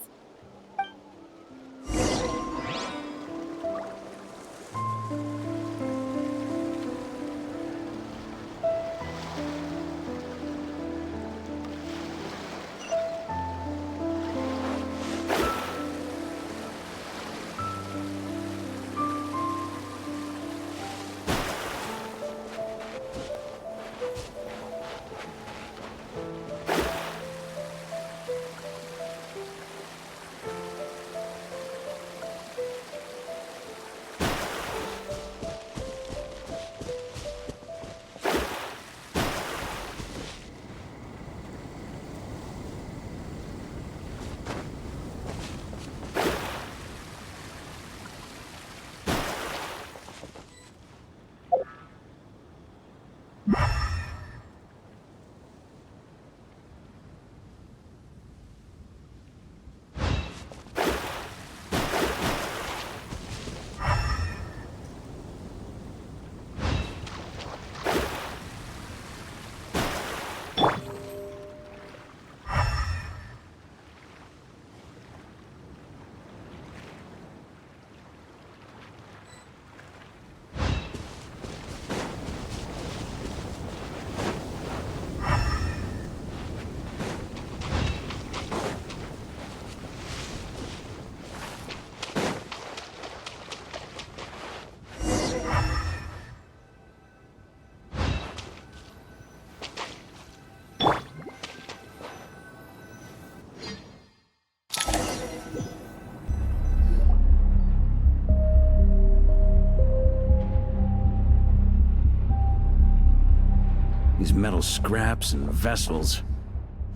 These metal scraps and vessels.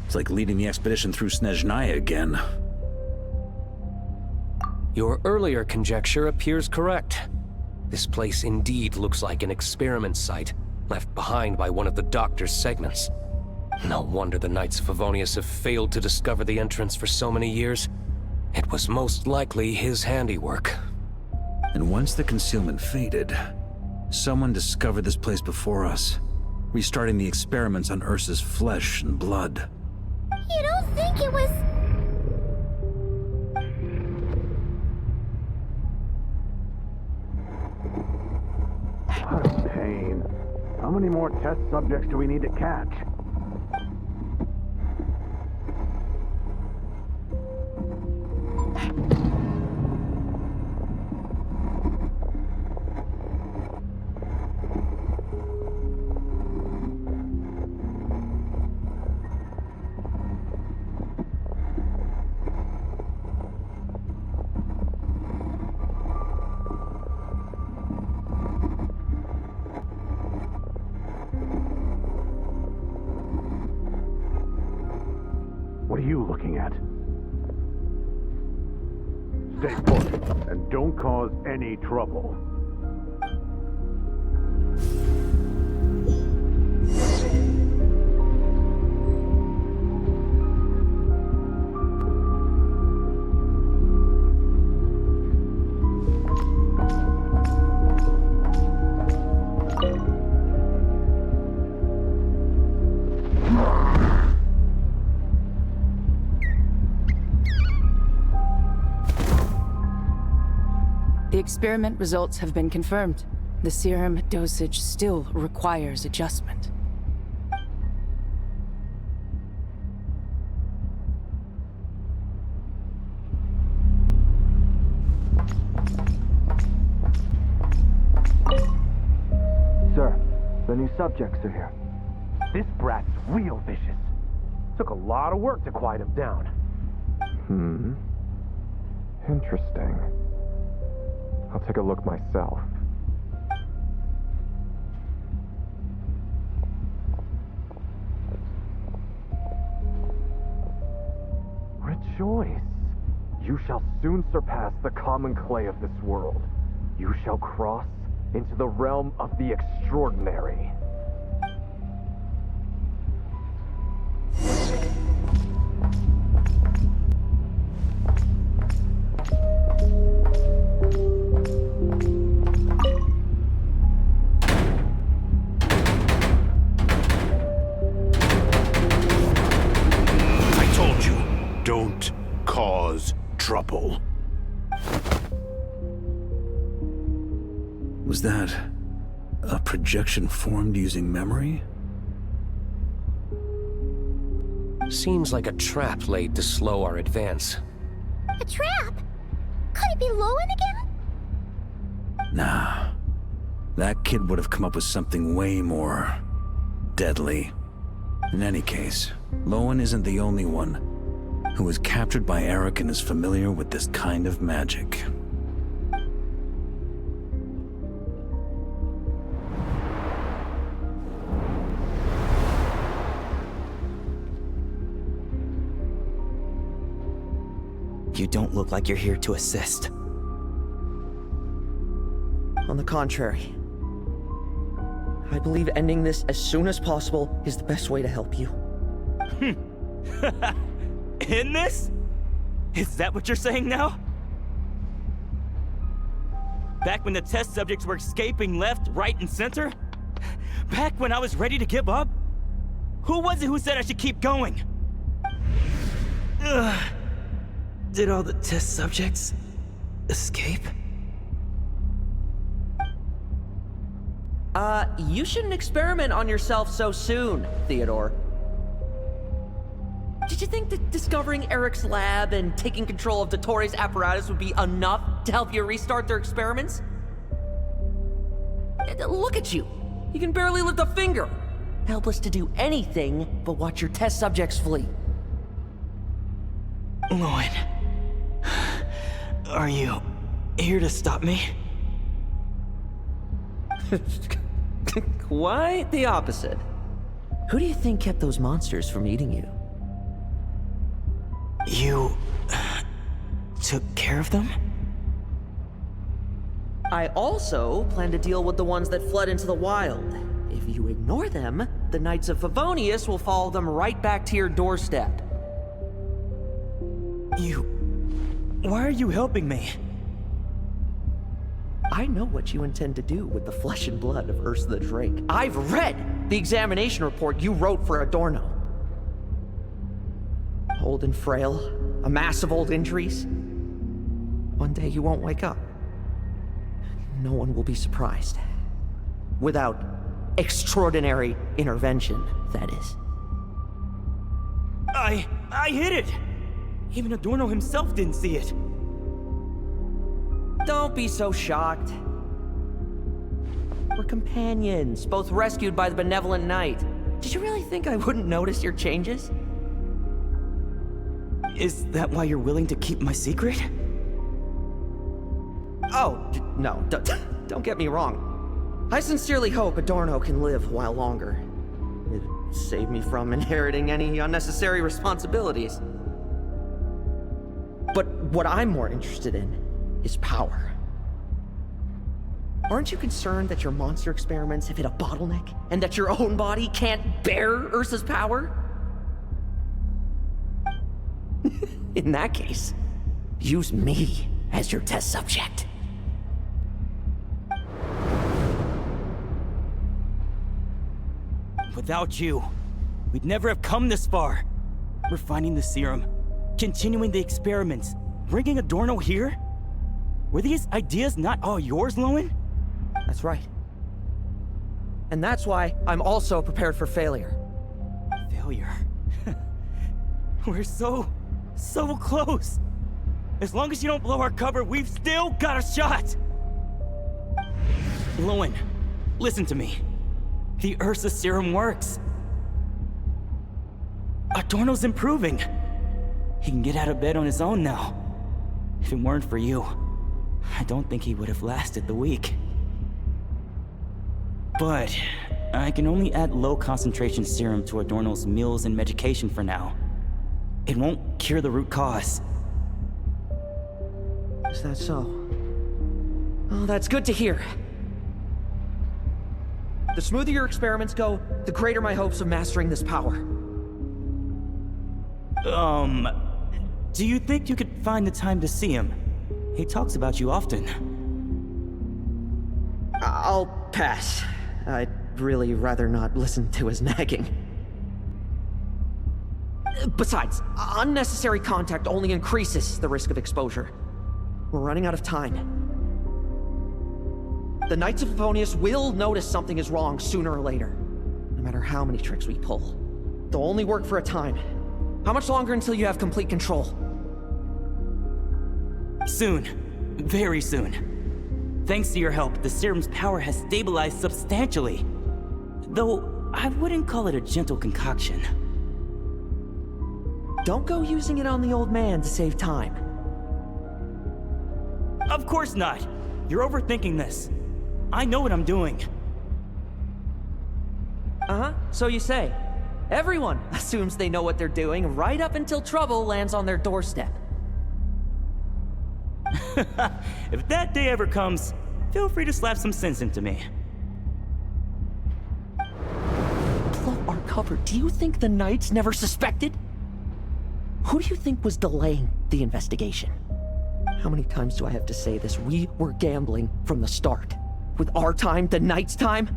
It's like leading the expedition through Snezhnaya again. Your earlier conjecture appears correct. This place indeed looks like an experiment site, left behind by one of the Doctor's segments. No wonder the Knights of Favonius have failed to discover the entrance for so many years. It was most likely his handiwork. And once the concealment faded, someone discovered this place before us, restarting the experiments on Ursa's flesh and blood. You don't think it was... What a pain. How many more test subjects do we need to catch? What are you looking at? Stay put, and don't cause any trouble. The experiment results have been confirmed. The serum dosage still requires adjustment. Sir, the new subjects are here. This brat's real vicious. Took a lot of work to quiet him down. Interesting. I'll take a look myself. Rejoice! You shall soon surpass the common clay of this world. You shall cross into the realm of the extraordinary. I told you, don't cause trouble. Was that a projection formed using memory? Seems like a trap laid to slow our advance. A trap? Could it be Lohen again? Nah. That kid would have come up with something way more deadly. In any case, Lohen isn't the only one who was captured by Eric and is familiar with this kind of magic. You don't look like you're here to assist. On the contrary, I believe ending this as soon as possible is the best way to help you. In this? Is that what you're saying now? Back when the test subjects were escaping left, right, and center? Back when I was ready to give up? Who was it who said I should keep going? Ugh. Did all the test subjects escape? You shouldn't experiment on yourself so soon, Theodore. Did you think that discovering Eric's lab and taking control of Dottores' apparatus would be enough to help you restart their experiments? Look at you. You can barely lift a finger. Helpless to do anything but watch your test subjects flee. Lohen, are you here to stop me? Quite the opposite. Who do you think kept those monsters from eating you? You took care of them? I also plan to deal with the ones that fled into the wild. If you ignore them, the Knights of Favonius will follow them right back to your doorstep. Why are you helping me? I know what you intend to do with the flesh and blood of Ursa the Drake. I've read the examination report you wrote for Adorno. Old and frail, a mass of old injuries. One day you won't wake up. No one will be surprised. Without extraordinary intervention, that is. I hit it! Even Adorno himself didn't see it. Don't be so shocked. We're companions, both rescued by the benevolent knight. Did you really think I wouldn't notice your changes? Is that why you're willing to keep my secret? Oh, no, don't get me wrong. I sincerely hope Adorno can live a while longer. It'd save me from inheriting any unnecessary responsibilities. But what I'm more interested in is power. Aren't you concerned that your monster experiments have hit a bottleneck and that your own body can't bear Ursa's power? In that case, use me as your test subject. Without you, we'd never have come this far. Refining the serum, continuing the experiments, bringing Adorno here? Were these ideas not all yours, Lohen? That's right. And that's why I'm also prepared for failure. Failure? We're so close. As long as you don't blow our cover, we've still got a shot. Lohen, listen to me. The Ursa serum works. Adorno's improving. He can get out of bed on his own now. If it weren't for you, I don't think he would have lasted the week. But I can only add low concentration serum to Adorno's meals and medication for now. It won't cure the root cause. Is that so? Oh, that's good to hear. The smoother your experiments go, the greater my hopes of mastering this power. Do you think you could find the time to see him? He talks about you often. I'll pass. I'd really rather not listen to his nagging. Besides, unnecessary contact only increases the risk of exposure. We're running out of time. The Knights of Favonius will notice something is wrong sooner or later, no matter how many tricks we pull. They'll only work for a time. How much longer until you have complete control? Soon. Very soon. Thanks to your help, the serum's power has stabilized substantially. Though, I wouldn't call it a gentle concoction. Don't go using it on the old man to save time. Of course not. You're overthinking this. I know what I'm doing. Uh-huh, so you say. Everyone assumes they know what they're doing right up until trouble lands on their doorstep. If that day ever comes, feel free to slap some sense into me. Blow our cover. Do you think the Knights never suspected? Who do you think was delaying the investigation? How many times do I have to say this? We were gambling from the start. With our time, the Knights' time,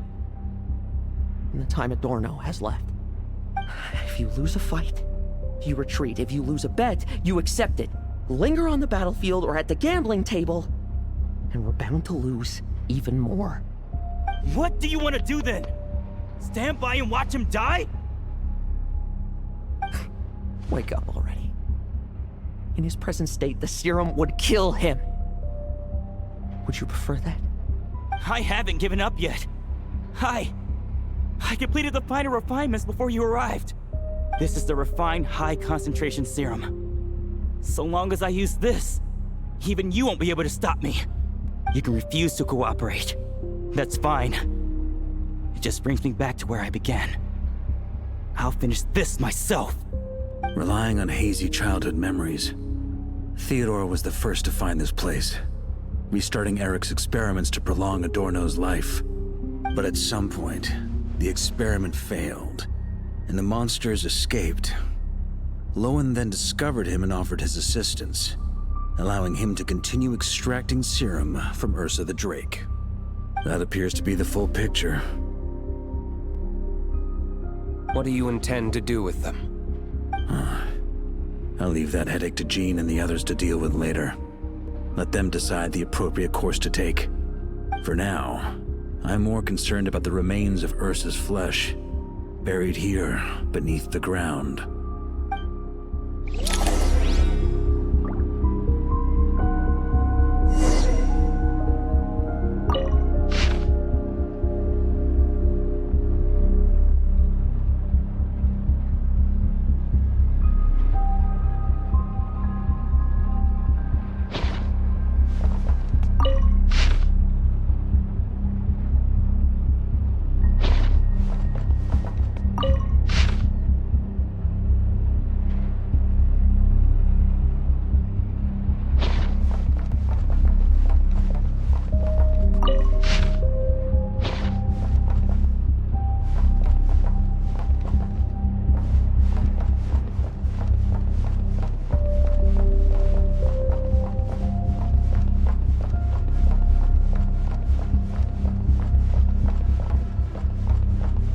and the time Adorno has left. If you lose a fight, you retreat. If you lose a bet, you accept it. Linger on the battlefield or at the gambling table, and we're bound to lose even more. What do you want to do then? Stand by and watch him die? Wake up already. In his present state, the serum would kill him. Would you prefer that? I haven't given up yet. I completed the final refinements before you arrived. This is the refined high-concentration serum. So long as I use this, even you won't be able to stop me. You can refuse to cooperate. That's fine. It just brings me back to where I began. I'll finish this myself. Relying on hazy childhood memories, Theodore was the first to find this place, restarting Eric's experiments to prolong Adorno's life. But at some point, the experiment failed, and the monsters escaped. Lohen then discovered him and offered his assistance, allowing him to continue extracting serum from Ursa the Drake. That appears to be the full picture. What do you intend to do with them? I'll leave that headache to Jean and the others to deal with later. Let them decide the appropriate course to take. For now, I'm more concerned about the remains of Ursa's flesh, buried here beneath the ground.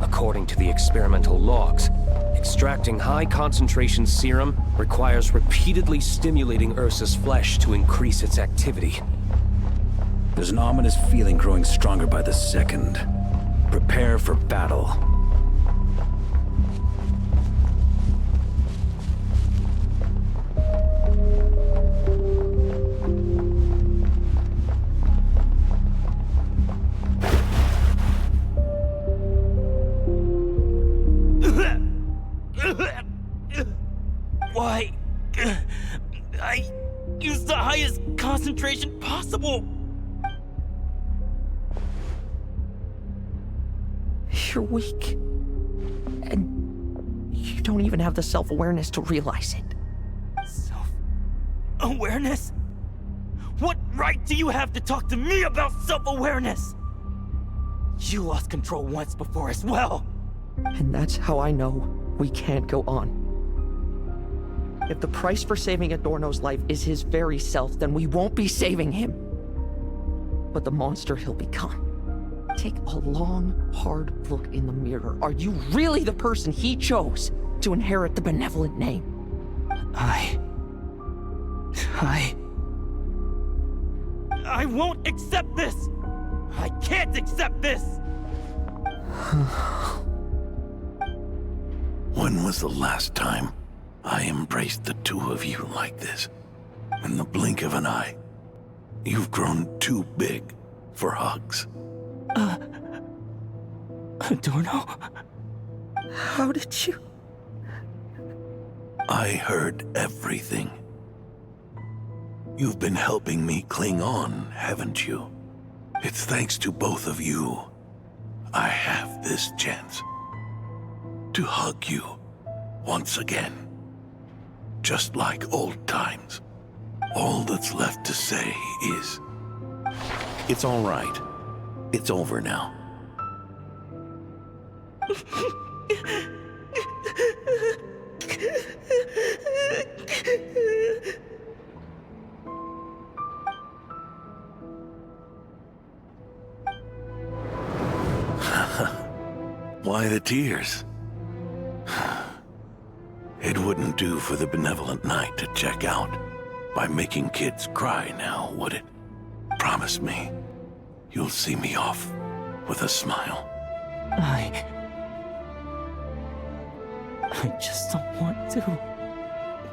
According to the experimental logs, extracting high-concentration serum requires repeatedly stimulating Ursa's flesh to increase its activity. There's an ominous feeling growing stronger by the second. Prepare for battle. use the highest concentration possible. You're weak. And you don't even have the self-awareness to realize it. Self-awareness? What right do you have to talk to me about self-awareness? You lost control once before as well. And that's how I know we can't go on. If the price for saving Adorno's life is his very self, then we won't be saving him. But the monster he'll become. Take a long, hard look in the mirror. Are you really the person he chose to inherit the benevolent name? I won't accept this! I can't accept this! When was the last time I embraced the two of you like this? In the blink of an eye. You've grown too big for hugs. Adorno? How did you? I heard everything. You've been helping me cling on, haven't you? It's thanks to both of you I have this chance to hug you once again. Just like old times. All that's left to say is, it's all right. It's over now. Why the tears? It wouldn't do for the benevolent knight to check out by making kids cry now, would it? Promise me, you'll see me off with a smile. I just don't want to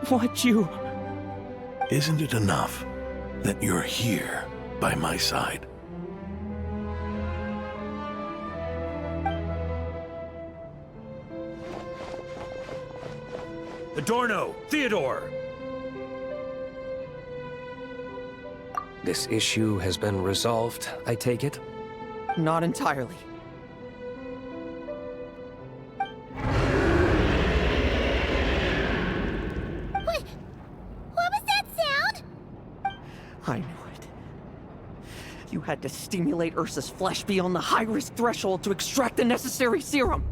watch you. Isn't it enough that you're here by my side? Adorno! Theodore! This issue has been resolved, I take it? Not entirely. What was that sound? I knew it. You had to stimulate Ursa's flesh beyond the high-risk threshold to extract the necessary serum.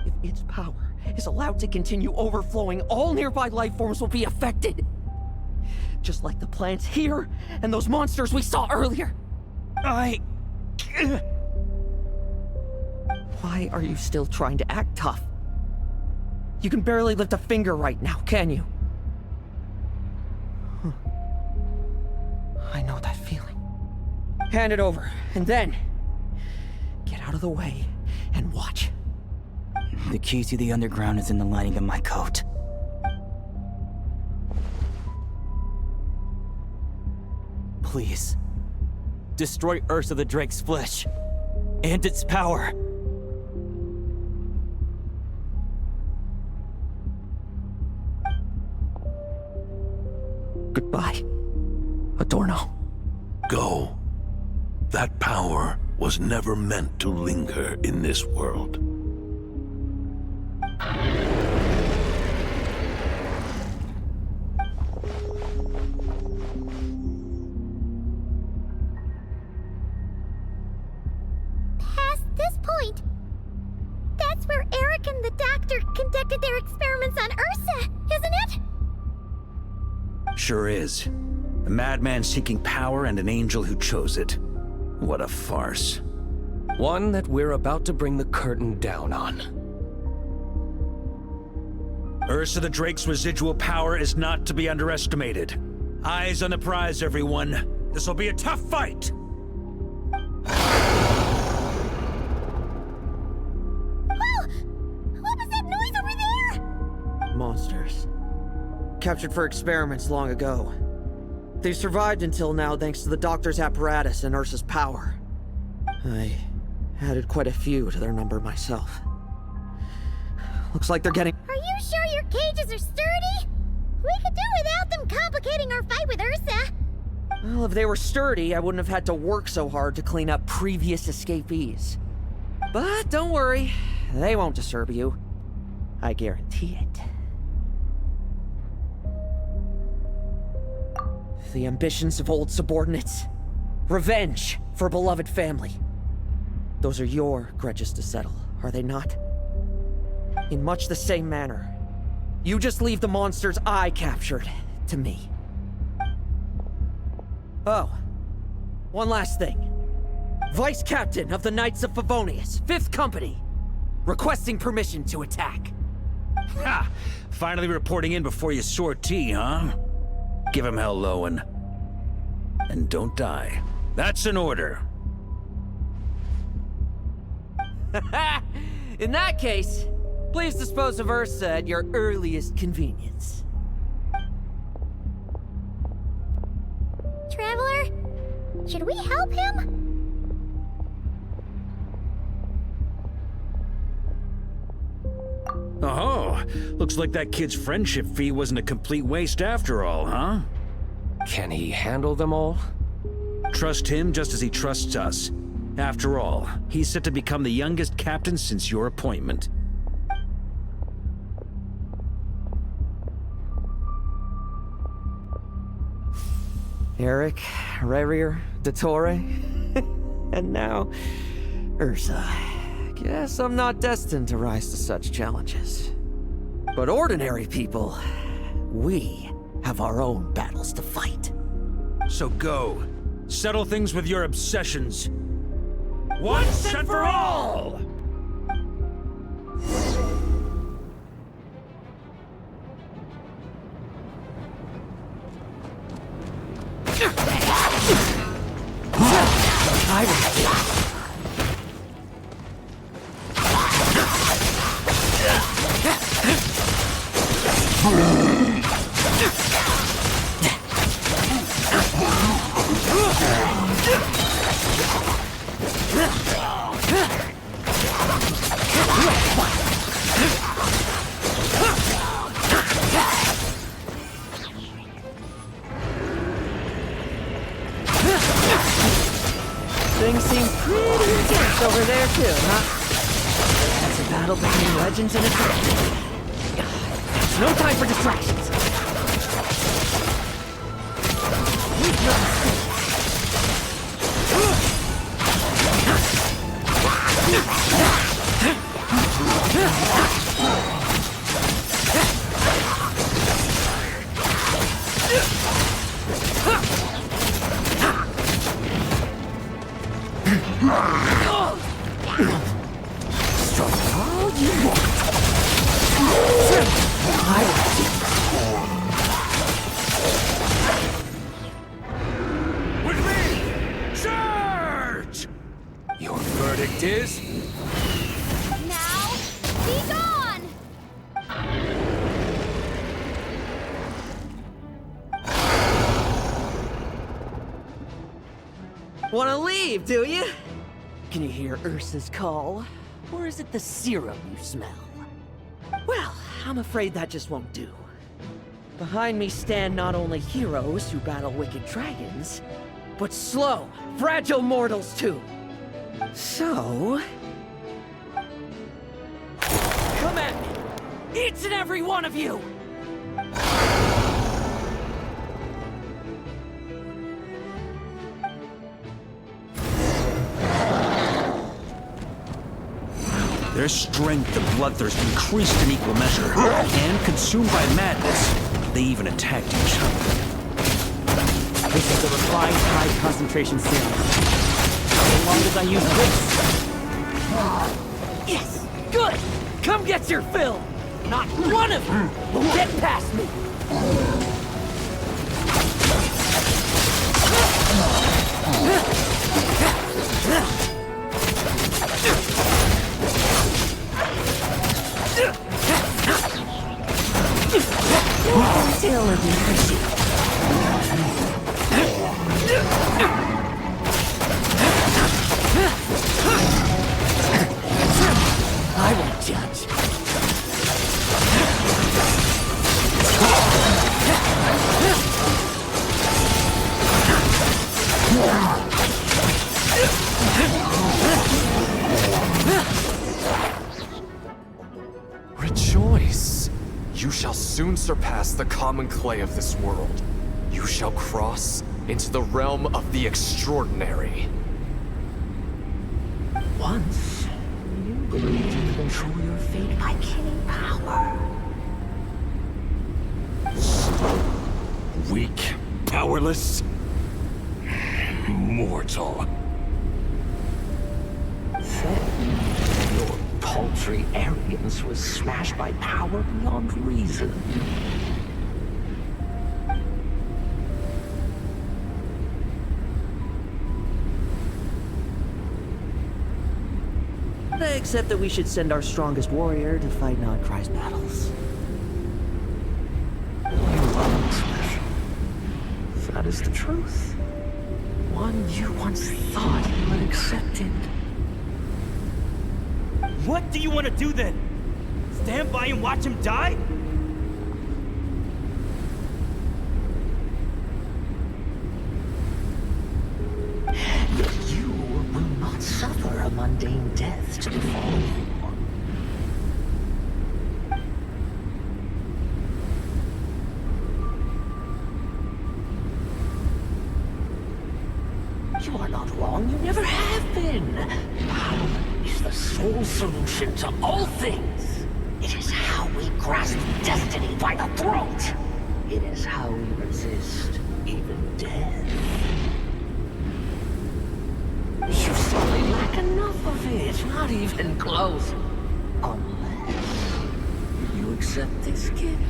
If its power is allowed to continue overflowing, all nearby life forms will be affected. Just like the plants here and those monsters we saw earlier. Why are you still trying to act tough? You can barely lift a finger right now, can you? I know that feeling. Hand it over, and then get out of the way and watch. The key to the underground is in the lining of my coat. Please, destroy Ursa the Drake's flesh and its power. Goodbye, Adorno. Go. That power was never meant to linger in this world. Past this point, that's where Eric and the doctor conducted their experiments on Ursa, isn't it? Sure is. A madman seeking power and an angel who chose it. What a farce. One that we're about to bring the curtain down on. Ursa the Drake's residual power is not to be underestimated. Eyes on the prize, everyone. This will be a tough fight! Oh! What was that noise over there? Monsters. Captured for experiments long ago. They survived until now thanks to the doctor's apparatus and Ursa's power. I added quite a few to their number myself. Looks like they're getting... Are you sure your cages are sturdy? We could do without them complicating our fight with Ursa. Well, if they were sturdy, I wouldn't have had to work so hard to clean up previous escapees. But don't worry, they won't disturb you. I guarantee it. The ambitions of old subordinates. Revenge for beloved family. Those are your grudges to settle, are they not? In much the same manner, you just leave the monsters I captured to me. Oh, one last thing. Vice Captain of the Knights of Favonius, 5th Company, requesting permission to attack. Ha! Finally reporting in before you sortie, huh? Give him hell, Lohen. And don't die. That's an order. In that case, please dispose of Ursa at your earliest convenience. Traveler, should we help him? Oh, looks like that kid's friendship fee wasn't a complete waste after all, huh? Can he handle them all? Trust him just as he trusts us. After all, he's set to become the youngest captain since your appointment. Eric, Rerir, Dottore, and now Ursa. Guess I'm not destined to rise to such challenges. But ordinary people, we have our own battles to fight. So go. Settle things with your obsessions. Once and for all! Things seem pretty intense over there too, huh? That's a battle between legends and adventure. No time for distractions. With me! Charge! Your verdict is? Now, be gone! Wanna leave, do you? Can you hear Ursa's call? Or is it the serum you smell? Well, I'm afraid that just won't do. Behind me stand not only heroes who battle wicked dragons, but slow, fragile mortals too. So... come at me! Each and every one of you! Their strength and bloodthirst increased in equal measure, and consumed by madness, they even attacked each other. This is a refined high concentration serum. As long as I use this. Yes! Good! Come get your fill! Not one of you will get past me! Still a deep. I won't judge. Rejoice! You shall soon surpass the common clay of this world. You shall cross into the realm of the extraordinary. Once, you believed you could control your fate by killing power. Weak, powerless, mortal. Then, your paltry arrogance was smashed by power beyond reason. Except that we should send our strongest warrior to fight Nodcry's battles. You are special. That is the truth. One you once thought but accepted. What do you want to do then? Stand by and watch him die? You will not suffer a mundane death to befall you. You are not wrong, you never have been. Power is the sole solution to all things. It is how we grasp destiny by the throat. It is how we resist even death. You simply lack enough of it, not even close. Unless you accept this gift.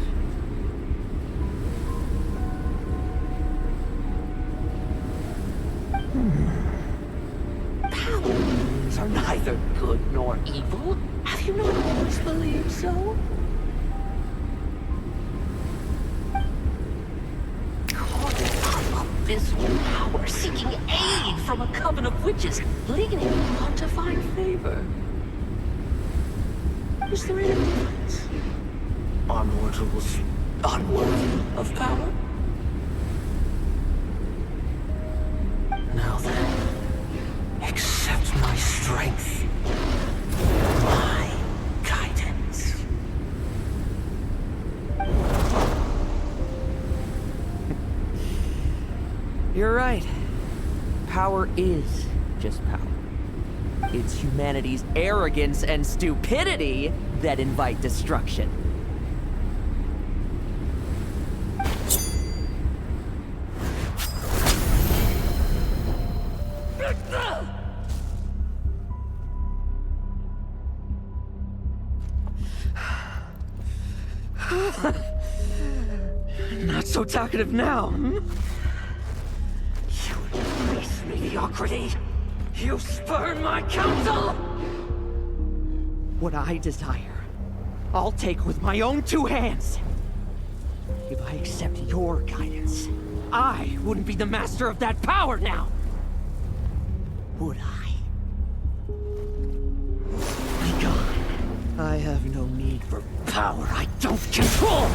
Powers are neither good nor evil. Have you not always believed so? Abysmal power, seeking aid from a coven of witches, leading on to find favor. Is there any difference? Are mortals unworthy of power? Now then, accept my strength, my guidance. You're right. Power is just power. It's humanity's arrogance and stupidity that invite destruction. Not so talkative now, hmm? Base mediocrity! You spurn my counsel! What I desire, I'll take with my own two hands. If I accept your guidance, I wouldn't be the master of that power now. Would I? Be gone. I have no need for power I don't control!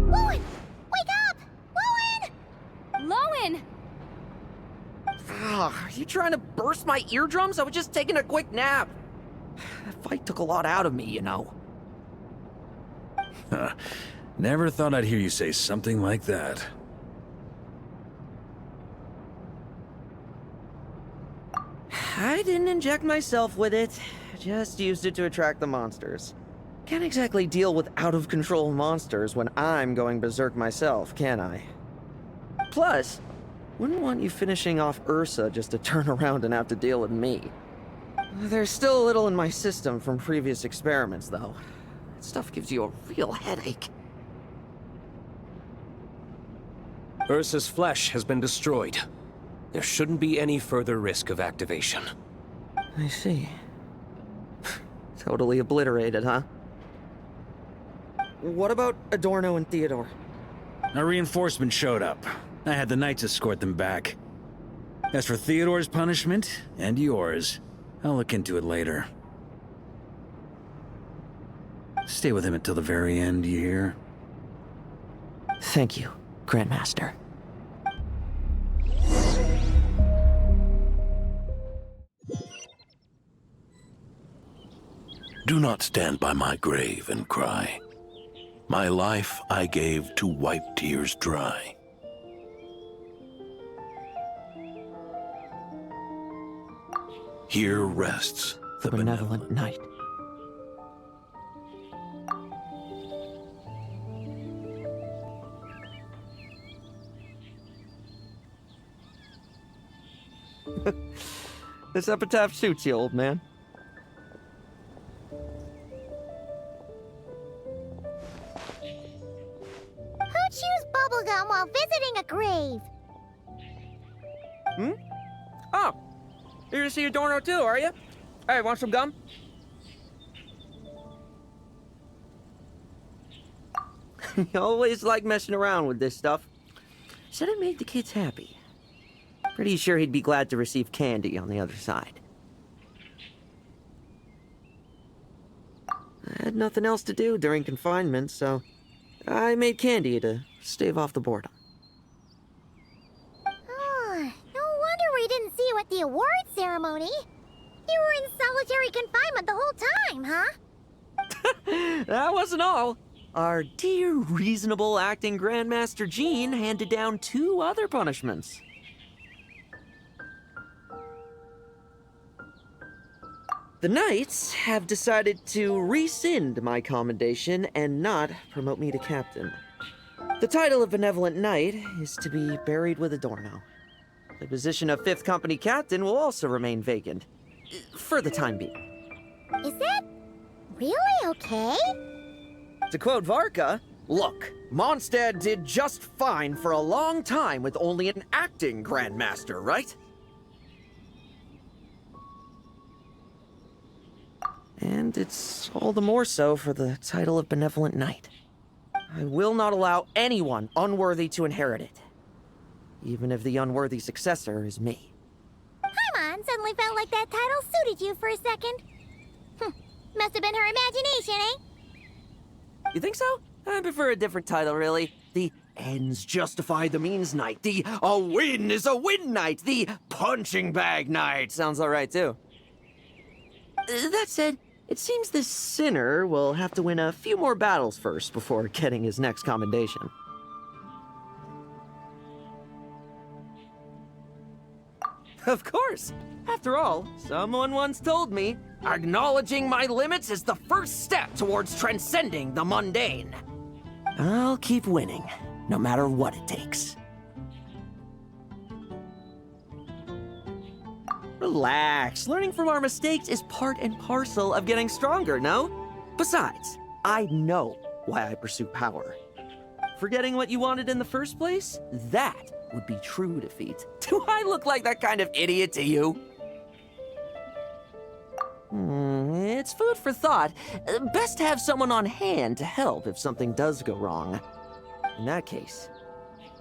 Lohen! Wake up! Lohen! Lohen! Are you trying to burst my eardrums? I was just taking a quick nap. That fight took a lot out of me, you know. Never thought I'd hear you say something like that. I didn't inject myself with it. Just used it to attract the monsters. Can't exactly deal with out-of-control monsters when I'm going berserk myself, can I? Plus, wouldn't want you finishing off Ursa just to turn around and have to deal with me. There's still a little in my system from previous experiments, though. That stuff gives you a real headache. Ursa's flesh has been destroyed. There shouldn't be any further risk of activation. I see. Totally obliterated, huh? What about Adorno and Theodore? A reinforcement showed up. I had the knights escort them back. As for Theodore's punishment, and yours, I'll look into it later. Stay with him until the very end, you hear? Thank you, Grandmaster. Do not stand by my grave and cry. My life I gave to wipe tears dry. Here rests the benevolent knight. This epitaph suits you, old man. Who chews bubblegum while visiting a grave? Hmm? Oh, you're to see Adorno too, are you? Hey, want some gum? You always like messing around with this stuff. Said it made the kids happy. Pretty sure he'd be glad to receive candy on the other side. I had nothing else to do during confinement, so I made candy to stave off the boredom. Oh, no wonder we didn't see you at the award ceremony. You were in solitary confinement the whole time, huh? That wasn't all. Our dear, reasonable acting Grandmaster Jean handed down 2 other punishments. The Knights have decided to rescind my commendation and not promote me to captain. The title of Benevolent Knight is to be buried with Adorno. The position of 5th Company Captain will also remain vacant, for the time being. Is that really okay? To quote Varka, look, Mondstadt did just fine for a long time with only an acting Grandmaster, right? And it's all the more so for the title of Benevolent Knight. I will not allow anyone unworthy to inherit it, even if the unworthy successor is me. Paimon suddenly felt like that title suited you for a second. Must have been her imagination, eh? You think so? I prefer a different title, really. The ends justify the means knight. The a win is a win knight. The punching bag knight. Sounds alright, too. That said, it seems this sinner will have to win a few more battles first before getting his next commendation. Of course! After all, someone once told me, acknowledging my limits is the first step towards transcending the mundane. I'll keep winning, no matter what it takes. Relax. Learning from our mistakes is part and parcel of getting stronger, no? Besides, I know why I pursue power. Forgetting what you wanted in the first place? That would be true defeat. Do I look like that kind of idiot to you? It's food for thought. Best to have someone on hand to help if something does go wrong. In that case,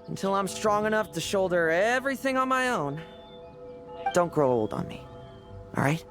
until I'm strong enough to shoulder everything on my own, don't grow old on me, all right?